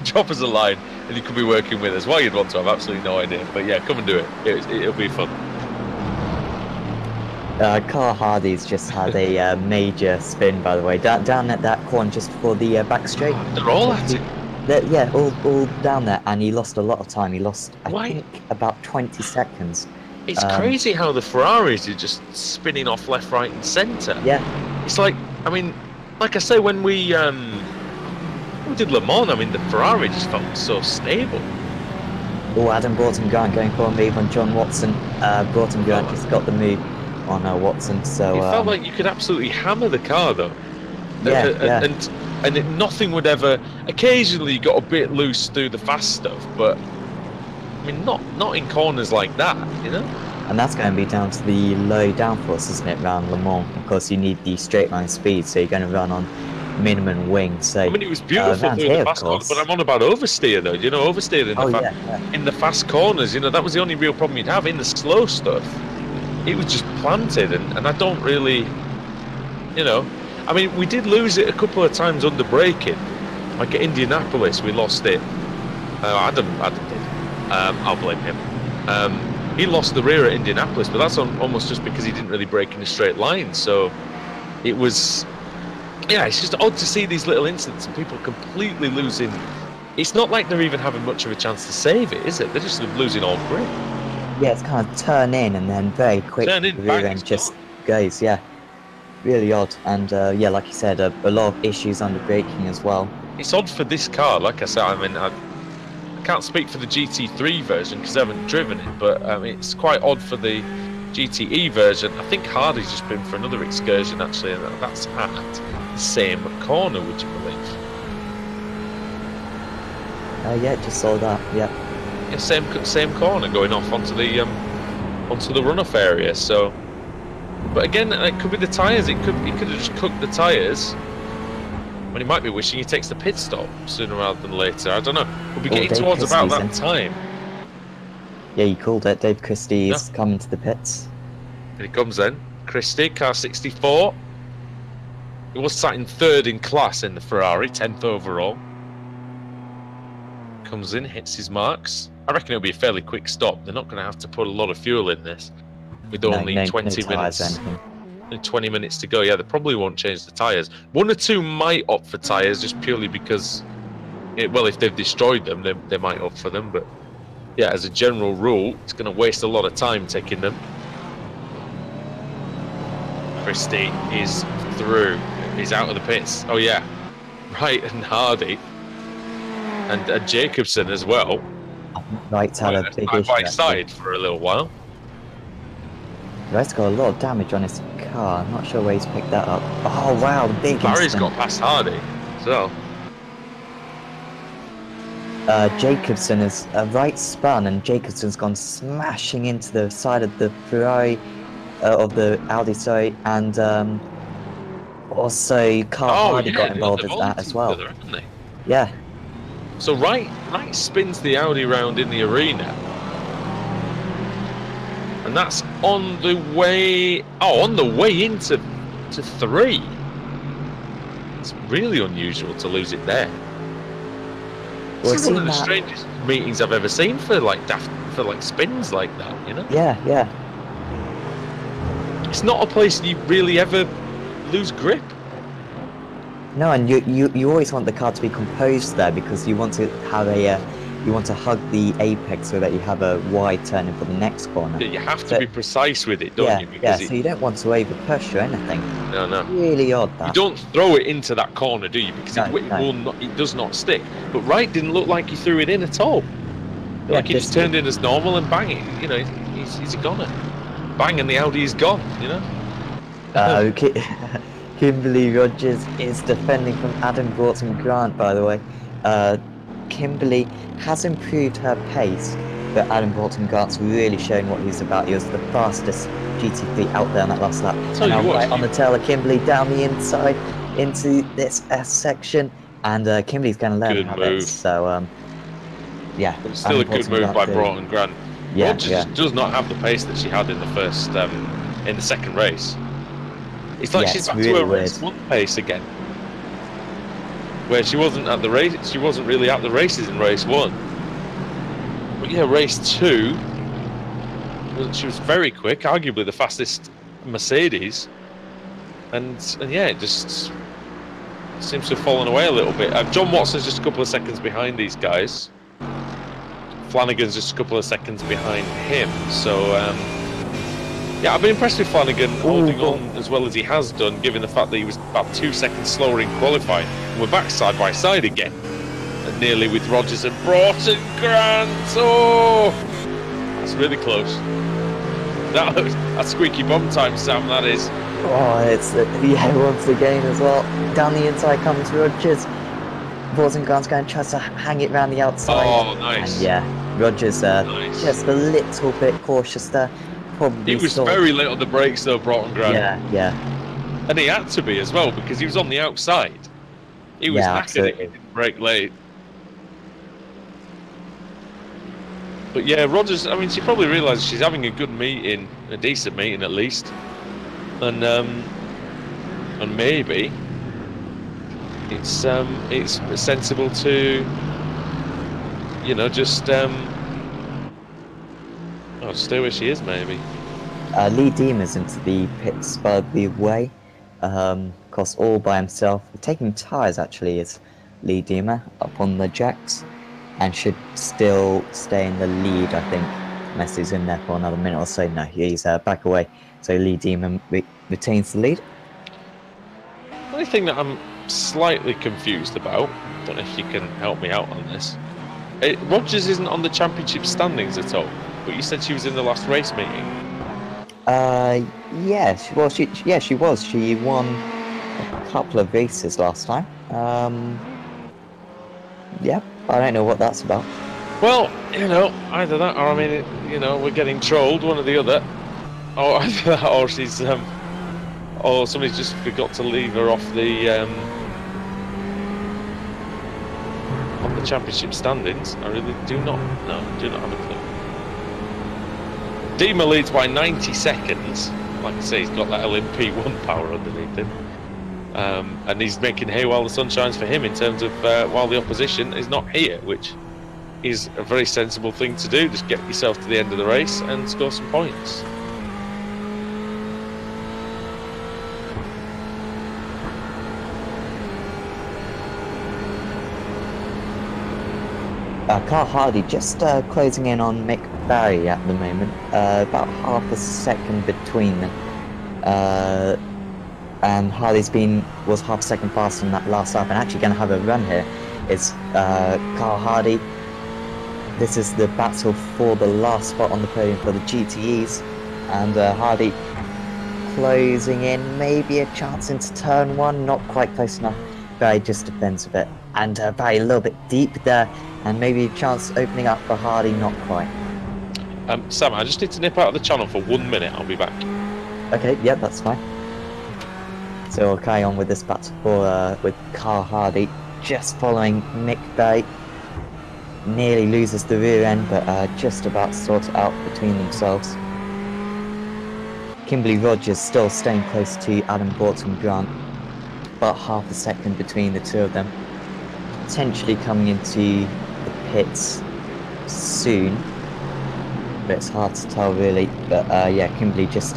drop us a line, and you could be working with us. Why you'd want to, I've absolutely no idea. But yeah, come and do it. It'll be fun. Carl Hardy's just had a major spin, by the way, down at that corner just before the back straight. They're all at it. Yeah, all down there, and he lost a lot of time. He lost, I Why? think, about 20 seconds. It's crazy how the Ferraris are just spinning off left, right, and centre. Yeah, It's like, I mean, like I say, when we did Le Mans, I mean, the Ferrari just felt so stable. oh, Adam Broughton Grant going for a move on John Watson. Broughton Grant just got the move on Watson, so... It felt like you could absolutely hammer the car, though. Yeah, yeah. And nothing would ever... Occasionally you got a bit loose through the fast stuff, but... I mean, not in corners like that, you know? And that's going to be down to the low downforce, isn't it, around Le Mans? Of course, you need the straight line speed, so you're going to run on minimum wing. So I mean, it was beautiful around through here, the of fast corners, course. but I'm on about oversteer, though. You know, oversteer in the fast corners, you know, that was the only real problem you'd have. In the slow stuff, it was just planted, and I don't really, you know... I mean, we did lose it a couple of times under braking. Like at Indianapolis, we lost it. Adam did. I'll blame him. He lost the rear at Indianapolis, but that's almost just because he didn't really brake in a straight line. So it was, yeah, it's just odd to see these little incidents and people completely losing. It's not like they're even having much of a chance to save it, is it? They're just losing all grip. Yeah, it's kind of turn in and then very quick Turn in, the bang, rear end it's just gone. goes, yeah. Really odd. And yeah, like you said, a lot of issues under braking as well. It's odd for this car, like I said. I mean, I can't speak for the GT3 version because I haven't driven it, but it's quite odd for the GTE version. I think Hardy's just been for another excursion actually, and that's at the same corner, would you believe? Yeah, just saw that. Yeah. Yeah, same corner going off onto the runoff area. So, but again, it could be the tyres. He could have just cooked the tyres. When he might be wishing he takes the pit stop sooner rather than later. I don't know. We'll be getting towards about that time. Yeah, you called it. Dave Christie's coming to the pits. Here he comes then. Christie, car 64. He was sat in 3rd in class in the Ferrari, 10th overall. Comes in, hits his marks. I reckon it'll be a fairly quick stop. They're not going to have to put a lot of fuel in this with only 20 minutes. 20 minutes to go. Yeah, they probably won't change the tyres. 1 or 2 might opt for tyres just purely because, well, if they've destroyed them, they might opt for them. But yeah, as a general rule, it's going to waste a lot of time taking them. Christie is through. He's out of the pits. Oh yeah, Wright and Hardy and Jacobson as well. Wright's had a big issue by side for a little while. Wright's got a lot of damage on his car. I'm not sure where he's picked that up. Oh wow, the big Barry's got past Hardy, so. Jacobson is Wright spun, and Jacobson's gone smashing into the side of the Ferrari, of the Audi, sorry, and also Carl Hardy got involved in that as well. Yeah. So Wright spins the Audi round in the arena, and that's on the way. Oh, on the way into 3. It's really unusual to lose it there. Well, it's one of the strangest meetings I've ever seen for like spins like that, you know? Yeah, yeah. It's not a place you really ever lose grip. No, and you always want the car to be composed there, because you want to have you want to hug the apex so that you have a wide turn in for the next corner. Yeah, you have to be precise with it, don't you? Because so you don't want to over push or anything. No, no. It's really odd that. You don't throw it into that corner, do you? Because it does not stick. But Wright didn't look like he threw it in at all. Like he just turned in as normal and bang it. You know, he's a goner. Bang, and the Audi is gone, you know? Kimberly Rogers is defending from Adam Broughton Grant, by the way. Kimberly has improved her pace, but Adam Broughton Grant's really showing what he's about. He was the fastest GT3 out there on that last lap. And now right on the tail of Kimberly down the inside into this S section, and Kimberly's going to learn how it. So, yeah. But it's still a good move by Broughton Grant. Yeah, Rogers does not have the pace that she had in the first, in the second race. It's like she's back to her race 1 pace again, where she wasn't at the race. She wasn't really at the races in race 1. But yeah, race 2, she was very quick, arguably the fastest Mercedes, and yeah, it just seems to have fallen away a little bit. John Watson's just a couple of seconds behind these guys. Flanagan's just a couple of seconds behind him. So yeah, I've been impressed with Flanagan holding on as well as he has done, given the fact that he was about 2 seconds slower in qualifying. And we're back side by side again, and nearly with Rogers and Broughton Grant. Oh, that's really close. That's squeaky bomb time, Sam. That is. Oh, it's once again as well. Down the inside comes Rogers. Broughton Grant's going to try to hang it around the outside. Oh, nice. And yeah, Rogers just a little bit cautious there. He was very late on the brakes though, Broughton Grant. Yeah. And he had to be as well, because he was on the outside. He was knackered, he didn't brake late. But yeah, Rogers, I mean, she probably realises she's having a good meeting, a decent meeting at least. And maybe it's sensible to, you know, just stay where she is, maybe. Lee Deemer's into the pits by the way. Of course, all by himself. Taking tyres, actually, is Lee Deemer up on the jacks, and should still stay in the lead, I think, unless he's in there for another minute or so. No, he's back away. So Lee Deemer retains the lead. The only thing that I'm slightly confused about, I don't know if you can help me out on this. Rogers isn't on the championship standings at all, but you said she was in the last race meeting. Yes. Well, she was. She won a couple of races last time. Yeah, I don't know what that's about. Well, you know, either that, or I mean, you know, we're getting trolled, one or the other. Or either that, or she's, or somebody's just forgot to leave her off the championship standings. I really do not have a clue. Dima leads by 90 seconds. Like I say, he's got that LMP1 power underneath him. And he's making hay while the sun shines for him in terms of while the opposition is not here, which is a very sensible thing to do. Just get yourself to the end of the race and score some points. Carl Hardy just closing in on Mick Barry at the moment, about half a second between them. And Hardy's was half a second faster than that last lap, and actually going to have a run here is Carl Hardy. This is the battle for the last spot on the podium for the GTEs, and Hardy closing in, maybe a chance into turn one, not quite close enough. Barry just defends a bit, and Barry a little bit deep there, and maybe a chance opening up for Hardy, not quite. Sam, I just need to nip out of the channel for 1 minute, I'll be back. Okay, yeah, that's fine. So we'll carry on with this battle for, with Carl Hardy, just following Mick Barry. Nearly loses the rear end, but just about sort it out between themselves. Kimberly Rogers still staying close to Adam Borton Grant, about half a second between the two of them. Potentially coming into the pits soon, but it's hard to tell really. But yeah, Kimberly just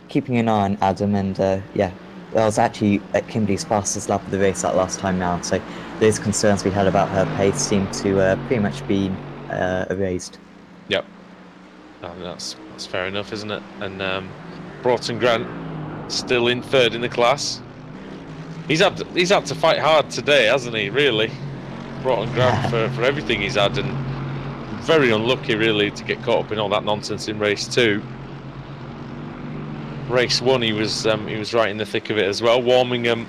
keeping an eye on Adam, and yeah, that was actually at Kimberly's fastest lap of the race that last time round, so those concerns we had about her pace seem to pretty much be erased. Yep, that's fair enough, isn't it? And Broughton Grant still in third in the class. He's had to fight hard today, hasn't he? Really, Broughton Grant for everything he's had, and very unlucky really to get caught up in all that nonsense in race 2. Race 1 he was right in the thick of it as well. Warmingham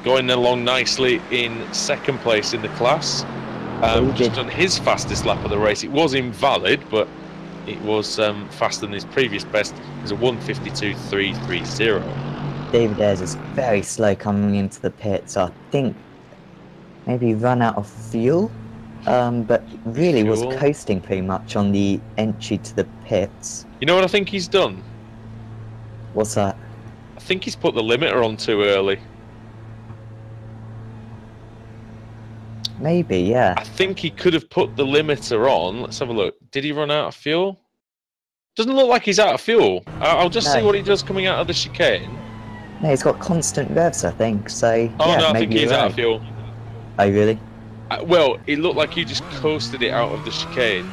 going along nicely in second place in the class. Just done his fastest lap of the race. It was invalid, but it was faster than his previous best. It was a 1:52.330. David Ayres is very slow coming into the pit, so I think maybe run out of fuel, but really was coasting pretty much on the entry to the pits. You know what I think he's done? What's that? I think he's put the limiter on too early. Maybe, yeah. I think he could have put the limiter on. Let's have a look. Did he run out of fuel? Doesn't look like he's out of fuel. I'll just see what he does coming out of the chicane. No, he's got constant revs, I think, so oh yeah, no, I maybe think he's right. out of fuel. Oh, really? Well, it looked like you just coasted it out of the chicane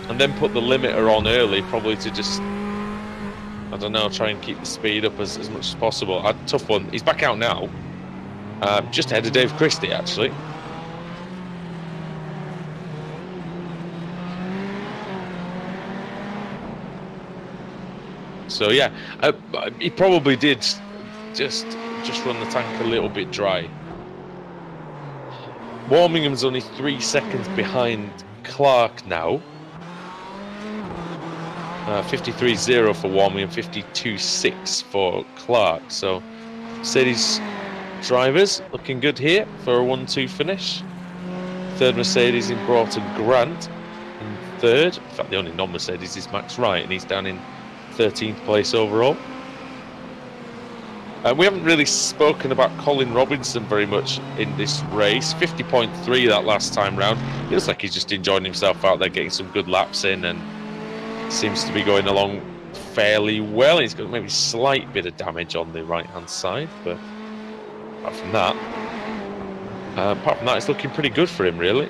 and then put the limiter on early, probably to just, I don't know, try and keep the speed up as much as possible. Tough one. He's back out now. Just ahead of Dave Christie, actually. So yeah, he probably did just run the tank a little bit dry. Warmingham's only 3 seconds behind Clark now. 53.0 for Warmingham, 52.6 for Clark. So Mercedes drivers looking good here for a 1-2 finish. Third Mercedes in Broughton Grant in third. In fact, the only non-Mercedes is Max Wright, and he's down in 13th place overall. We haven't really spoken about Colin Robinson very much in this race. 50.3 that last time round. It looks like he's just enjoying himself out there, getting some good laps in, and seems to be going along fairly well. He's got maybe a slight bit of damage on the right hand side, but apart from that it's looking pretty good for him, really.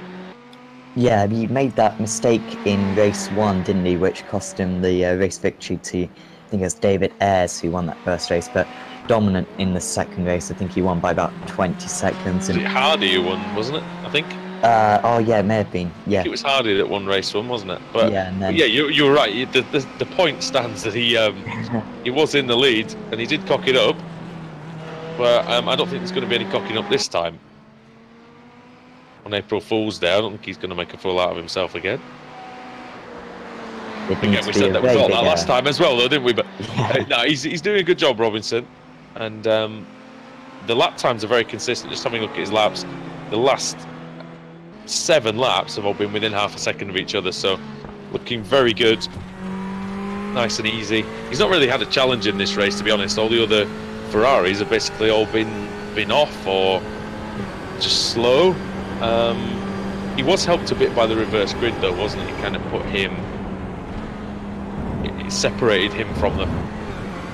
Yeah, he made that mistake in race 1, didn't he, which cost him the race victory to, I think it was David Ayres who won that first race, but dominant in the second race. I think he won by about 20 seconds. Was it Hardy who won, wasn't it, I think? Oh yeah, it may have been, yeah. It was Hardy that won race 1, wasn't it? But yeah, and then... yeah, you're right. The point stands that he was in the lead, and he did cock it up, but I don't think there's going to be any cocking up this time. On April Fool's Day, I don't think he's going to make a fool out of himself again. Again, we said that we thought that last time as well, though, didn't we? But no, he's doing a good job, Robinson, and the lap times are very consistent. Just having a look at his laps, the last 7 laps have all been within half a second of each other, so looking very good. nice and easy. He's not really had a challenge in this race, to be honest. All the other Ferraris have basically all been off or just slow. He was helped a bit by the reverse grid, though, wasn't he? Kind of put him, it separated him from them.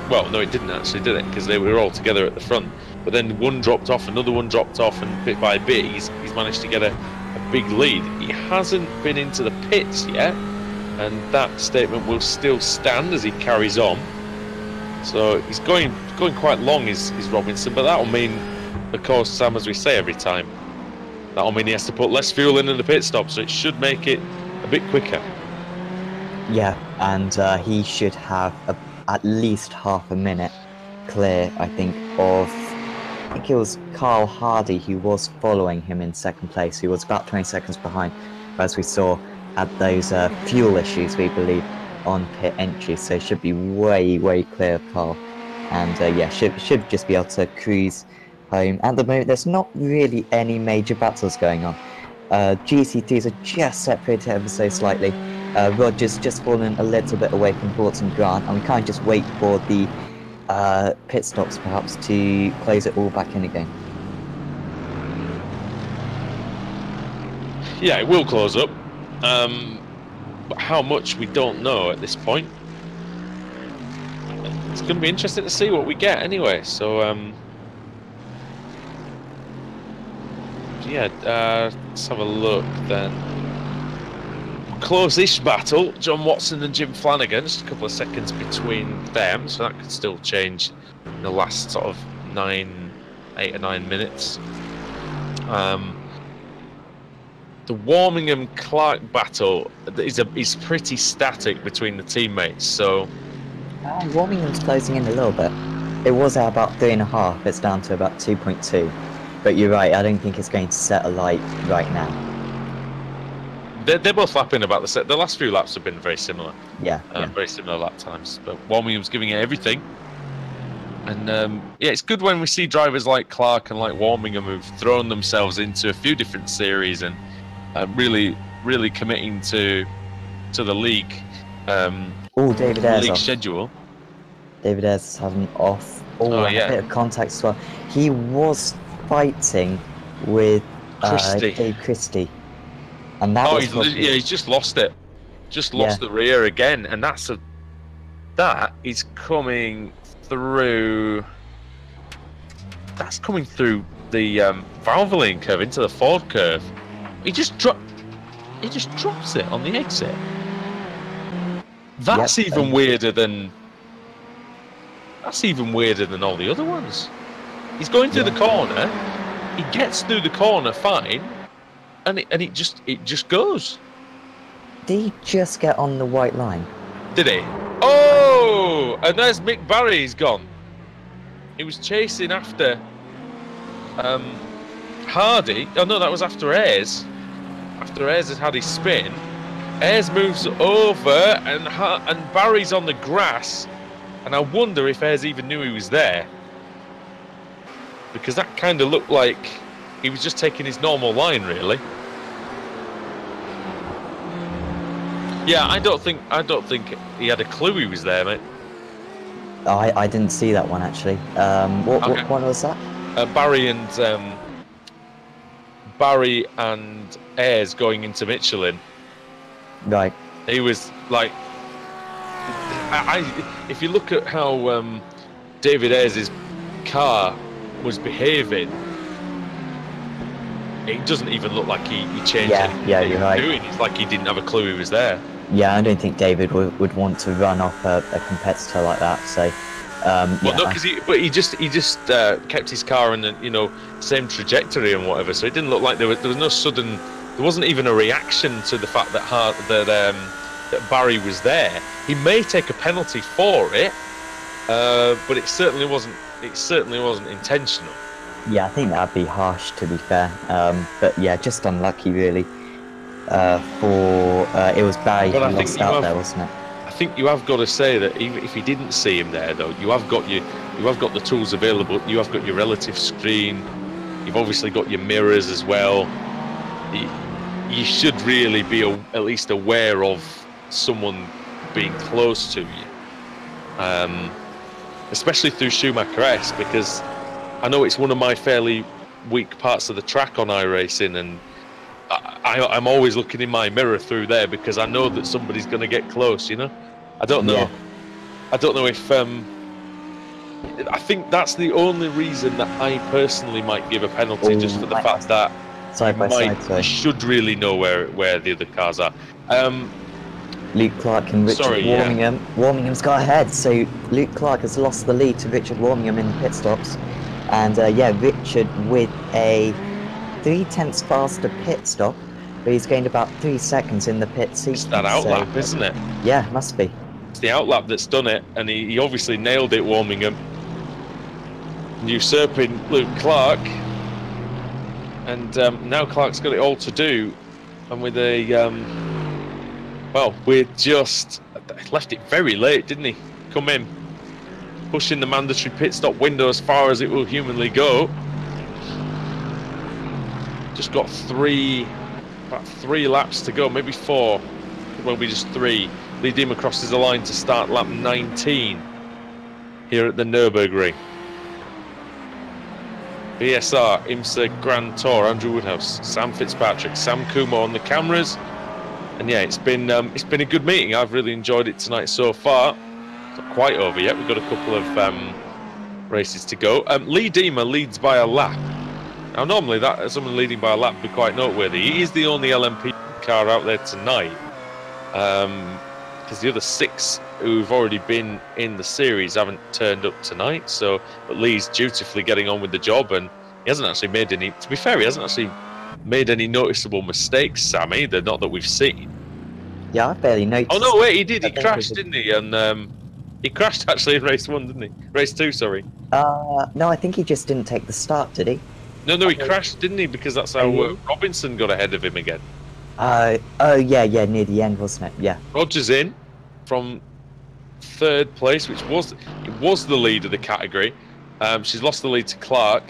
Well, no, it didn't actually, did it? Because they were all together at the front. But then one dropped off, another one dropped off, and bit by bit, he's managed to get a big lead. He hasn't been into the pits yet, and that statement will still stand as he carries on. So he's going quite long, is Robinson, but that will mean, of course, Sam, as we say every time, that will mean he has to put less fuel in the pit stop, so it should make it a bit quicker. Yeah, and he should have at least half a minute clear, I think, of... I think it was Carl Hardy who was following him in second place. He was about 20 seconds behind, as we saw, had those fuel issues, we believe, on pit entry. So should be way clear of Carl. And yeah, should just be able to cruise home. At the moment, there's not really any major battles going on. GC2s are just separated ever so slightly. Roger's just fallen a little bit away from Ports and Grant, and we can't just wait for the pit stops perhaps to close it all back in again. Yeah, it will close up, but how much we don't know at this point. It's going to be interesting to see what we get anyway. So yeah, let's have a look then. Close-ish battle, John Watson and Jim Flanagan, just a couple of seconds between them, so that could still change in the last sort of 8 or 9 minutes. The Warmingham-Clark battle is pretty static between the teammates, so... Warmingham's closing in a little bit. It was at about 3.5, it's down to about 2.2. But you're right, I don't think it's going to set a light right now. They're both lapping about the set. The last few laps have been very similar. Yeah, very similar lap times. But Warmingham's giving it everything. And yeah, it's good when we see drivers like Clark and like Warmingham who've thrown themselves into a few different series and really committing to the league. David Ayres league off. Schedule. David Ayres is having off. A bit of contact as well. He was fighting with Dave Christie. And that he's just lost it. Just lost the rear again, and that is coming through. That's coming through the Valvoline curve into the Ford curve. He just drops it on the exit. That's even weirder than. That's even weirder than all the other ones. He's going through the corner. He gets through the corner fine. And it just goes. Did he just get on the white line? Did he? Oh! And there's Mick Barry, he's gone. He was chasing after Hardy. Oh no, that was after Ayres. After Ayres had had his spin. Ayres moves over and Barry's on the grass. And I wonder if Ayres even knew he was there. Because that kind of looked like he was just taking his normal line, really. Yeah, I don't think he had a clue he was there, mate. I didn't see that one actually. What one was that? Barry and Ayres going into Michelin. Right. He was like, if you look at how David Ayres' car was behaving. It doesn't even look like he changed anything. Yeah, you're right. It's like he didn't have a clue he was there. Yeah, I don't think David would want to run off a competitor like that. So, well, no, because he just kept his car in the same trajectory and whatever. So it didn't look like there was no sudden. There wasn't even a reaction to the fact that Barry was there. He may take a penalty for it, but it certainly wasn't. It certainly wasn't intentional. Yeah, I think that'd be harsh, to be fair. But yeah, just unlucky, really. It was Barry who lost out there, wasn't it? I think you have got to say that even if you didn't see him there, though, you have got the tools available. You have got your relative screen. You've obviously got your mirrors as well. you should really be at least aware of someone being close to you. especially through Schumacher S, because I know it's one of my fairly weak parts of the track on iRacing, and I'm always looking in my mirror through there because I know that somebody's going to get close. You know, I don't know. Yeah. I don't know if I think that's the only reason that I personally might give a penalty, just for the fact that you should really know where the other cars are. Luke Clark and Richard Warmingham. Yeah. Warmingham's got ahead, so Luke Clark has lost the lead to Richard Warmingham in the pit stops. And yeah, Richard with a 3/10 faster pit stop, but he's gained about 3 seconds in the pit sequence. It's that outlap, isn't it? Yeah, must be. It's the outlap that's done it, and he obviously nailed it, Warmingham. Usurping Luke Clark. And now Clark's got it all to do. And with a... well, we're just... left it very late, didn't he? Come in. Pushing the mandatory pit stop window as far as it will humanly go. Just got about three laps to go, maybe 4. It won't be just 3. Lee Dima crosses the line to start lap 19 here at the Nürburgring. BSR IMSA Grand Tour, Andrew Woodhouse, Sam Fitzpatrick, Sam Kumo on the cameras. And yeah, it's been a good meeting. I've really enjoyed it tonight so far. It's not quite over yet. We've got a couple of races to go. Lee Dima leads by a lap. Now, normally someone leading by a lap would be quite noteworthy. He is the only LMP car out there tonight, because the other 6 who've already been in the series haven't turned up tonight. So, but Lee's dutifully getting on with the job, and he hasn't actually made any. To be fair, he hasn't actually made any noticeable mistakes, Sam, either. Not that we've seen. Yeah, I barely noticed. Oh no, wait, he did. He crashed, didn't he? And he crashed actually in race 1, didn't he? Race 2, sorry. No, I think he just didn't take the start, did he? No, he crashed, didn't he? Because that's how Robinson got ahead of him again. Oh yeah, near the end, wasn't it? Yeah. Rogers in from 3rd place, which was the lead of the category. She's lost the lead to Clark,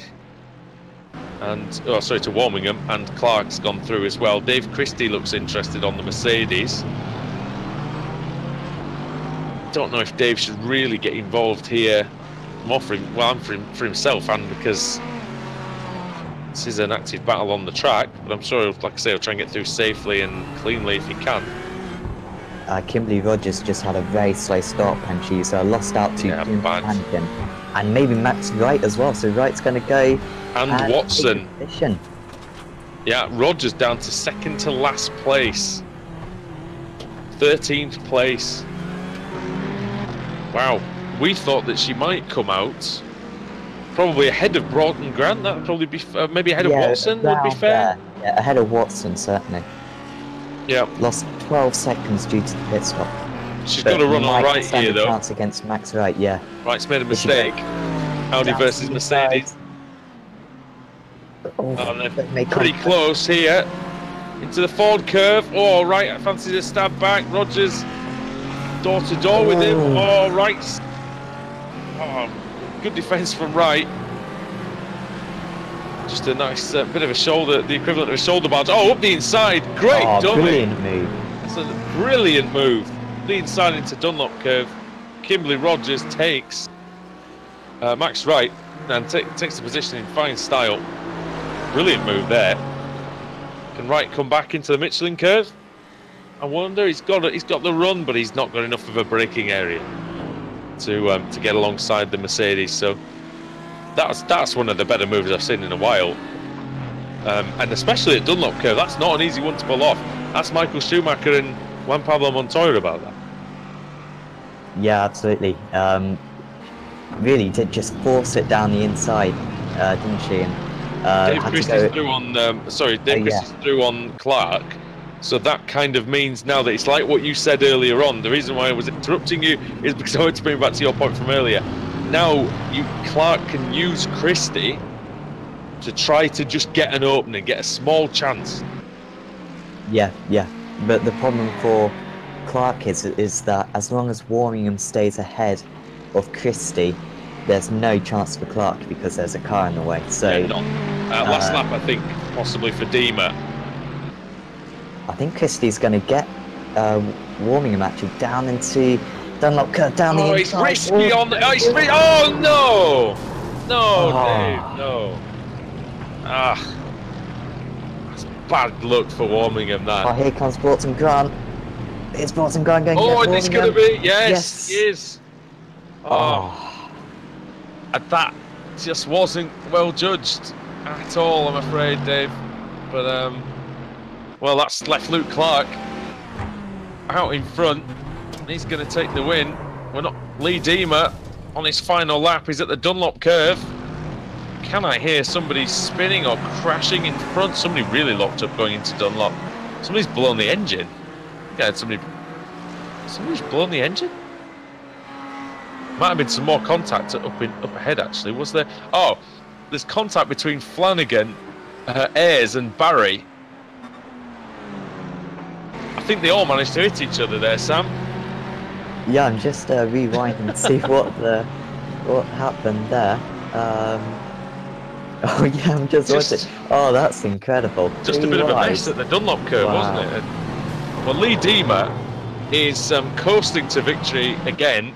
and to Warmingham, and Clark's gone through as well. Dave Christie looks interested on the Mercedes. Don't know if Dave should really get involved here, more for himself, and because this is an active battle on the track, but I'm sure, like I say, he'll try and get through safely and cleanly if he can. Kimberly Rogers just had a very slow stop, and she's lost out to Jim Hankin, and maybe Max Wright as well. So Wright's going to go. And Watson. Yeah, Rogers down to 2nd to last place. 13th place. Wow, we thought that she might come out probably ahead of Broughton Grant. That would probably be maybe ahead of Watson. Would be fair. Yeah, ahead of Watson certainly. Yeah. Lost 12 seconds due to the pit stop. She's got to run on right here though. Chance against Max Wright, yeah. Wright's made a mistake. Audi versus Mercedes. They're pretty close here. Into the Ford curve. Oh, Wright fancies a stab back. Rogers door to door with him. Oh, Wright's. Oh, good defence from Wright. Just a nice bit of a shoulder, the equivalent of a shoulder barge. Oh, up the inside. Great dummy. Brilliant move. That's a brilliant move. The inside into Dunlop curve. Kimberly Rogers takes Max Wright and takes the position in fine style. Brilliant move there. Can Wright come back into the Michelin curve? I wonder. He's got the run, but he's not got enough of a braking area to get alongside the Mercedes. So that's one of the better moves I've seen in a while. And especially at Dunlop curve, that's not an easy one to pull off. Ask Michael Schumacher and Juan Pablo Montoya about that. Yeah, absolutely. Really did just force it down the inside, didn't she? And Dave Christie's through on. Dave Christie's through on Clark. So that kind of means now that it's like what you said earlier on. The reason why I was interrupting you is because I want to bring back to your point from earlier. Now Clark can use Christie to try to just get an opening, get a small chance. Yeah. But the problem for Clark is that as long as Warmingham stays ahead of Christie, there's no chance for Clark because there's a car in the way. So last lap, I think, possibly for Dima. I think Christie's going to get Warmingham actually down into Dunlop curve down the It's inside. risky on the... Oh, no! No, Oh. Dave, no. Ah. That's bad luck for Warmingham, that. Oh, here comes Broughton Grant. It's Broughton Grant going to Oh, get and it's going to be... Yes, it is. Oh. And that just wasn't well judged at all, I'm afraid, Dave. But, well, that's left Luke Clark out in front. He's going to take the win. We're not... Lee Deemer on his final lap. He's at the Dunlop curve. Can I hear somebody spinning or crashing in front? Somebody really locked up going into Dunlop. Somebody's blown the engine. Yeah, somebody's blown the engine. Might have been some more contact up ahead, actually. Was there? Oh, there's contact between Flanagan, Ayres, and Barry. I think they all managed to hit each other there, Sam. Yeah, I'm just rewinding to see what happened there. Oh yeah, I'm just watching. Oh, that's incredible. Just a bit of a mess at the Dunlop curve, Wow. wasn't it? Well, Lee Deemer is coasting to victory again.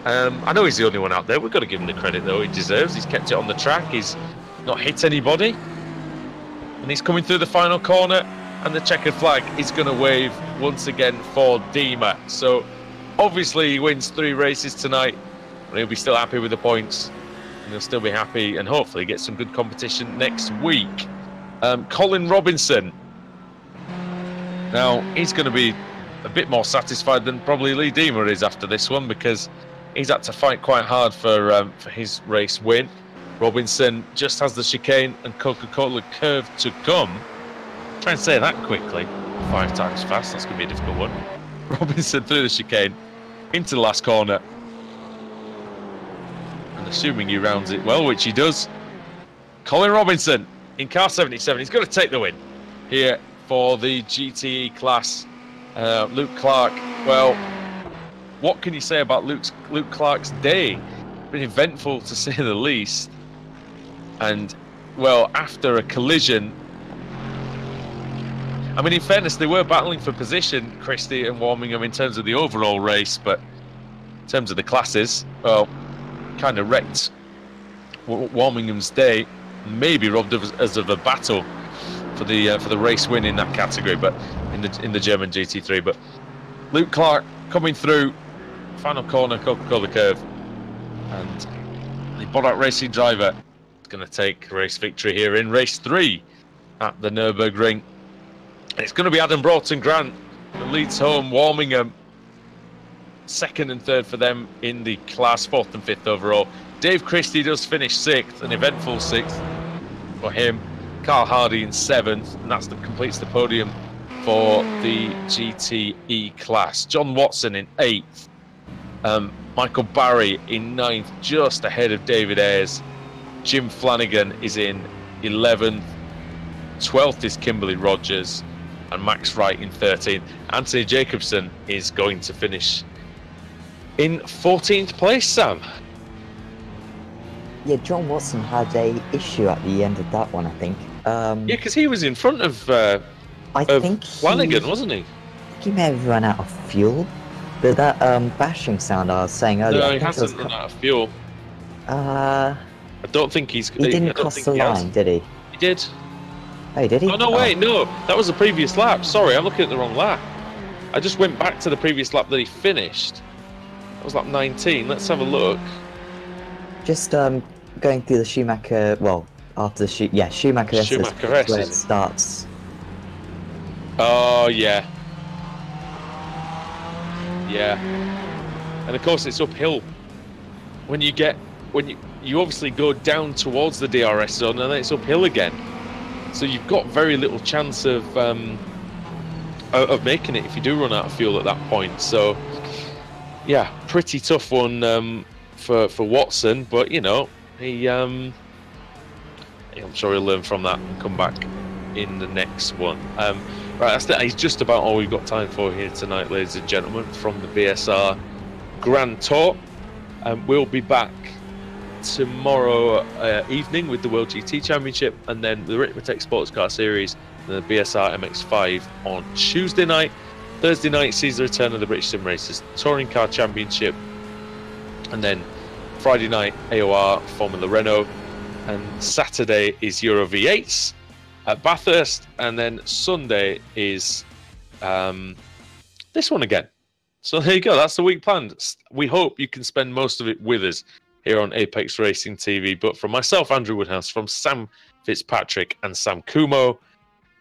I know he's the only one out there. We've got to give him the credit, though. He deserves. He's kept it on the track. He's not hit anybody. And he's coming through the final corner. And the checkered flag is going to wave once again for Deemer. So, obviously, he wins 3 races tonight. And he'll be still happy with the points. And he'll still be happy and hopefully get some good competition next week. Colin Robinson. Now, he's going to be a bit more satisfied than probably Lee Deemer is after this one, because he's had to fight quite hard for his race win. Robinson just has the chicane and Coca-Cola curve to come. Try and say that quickly. 5 times fast. That's going to be a difficult one. Robinson through the chicane into the last corner. And assuming he rounds it well, which he does, Colin Robinson in car 77. He's going to take the win here for the GTE class. Luke Clark, well, what can you say about Luke Clark's day? Been eventful to say the least. And, well, after a collision, I mean, in fairness, they were battling for position, Christie and Warmingham, in terms of the overall race, but in terms of the classes, well, kind of wrecked Warmingham's day. Maybe robbed us of a battle for the race win in that category, but in the German GT3. But Luke Clark coming through, final corner, Coca-Cola curve, and the Borat Racing driver is going to take race victory here in race 3 at the Nürburgring. And it's going to be Adam Broughton Grant who leads home Warmingham. 2nd and 3rd for them in the class, 4th and 5th overall. Dave Christie does finish 6th, an eventful 6th for him. Carl Hardy in 7th, and that completes the podium for the GTE class. John Watson in 8th. Michael Barry in 9th, just ahead of David Ayres. Jim Flanagan is in 11th. 12th is Kimberly Rogers. And Max Wright in 13th. Anthony Jacobson is going to finish in 14th place, Sam. Yeah, John Watson had a issue at the end of that one, I think. Yeah, because he was in front of think Flanagan, wasn't he? I think he may have run out of fuel. But that bashing sound I was saying earlier. No, he hasn't run out of fuel. I don't think he's... He didn't cross the line, did he? He did. Oh, did he? Oh, no, wait, no. That was the previous lap. Sorry, I'm looking at the wrong lap. I just went back to the previous lap that he finished. That was lap 19. Let's have a look. Just going through the Schumacher... Well, after the Schumacher S is where it starts. Oh, yeah. Yeah. And, of course, it's uphill. When you obviously go down towards the DRS zone, and then it's uphill again. So you've got very little chance of making it if you do run out of fuel at that point. So, yeah, pretty tough one for Watson. But, you know, I'm sure he'll learn from that and come back in the next one. Right, that's just about all we've got time for here tonight, ladies and gentlemen, from the BSR Grand Tour. We'll be back tomorrow evening with the World GT Championship, and then the Ritmatech Sports Car Series, the BSR MX-5 on Tuesday night. Thursday night sees the return of the British Sim Racers Touring Car Championship. And then Friday night, AOR Formula Renault. And Saturday is Euro V8s at Bathurst. And then Sunday is this one again. So there you go. That's the week planned. We hope you can spend most of it with us here on Apex Racing TV. But from myself, Andrew Woodhouse, from Sam Fitzpatrick and Sam Kumo,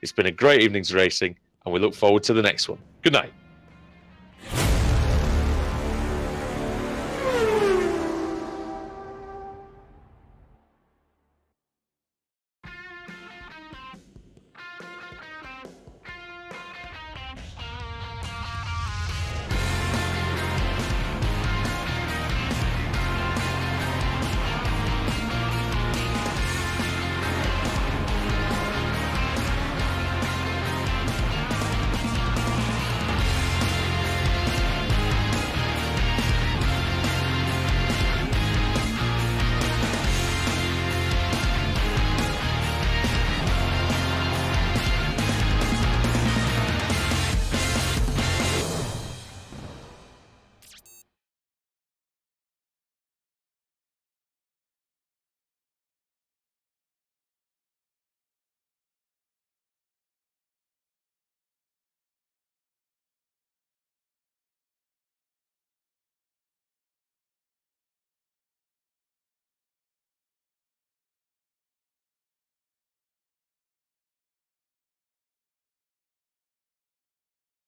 it's been a great evening's racing, and we look forward to the next one. Good night.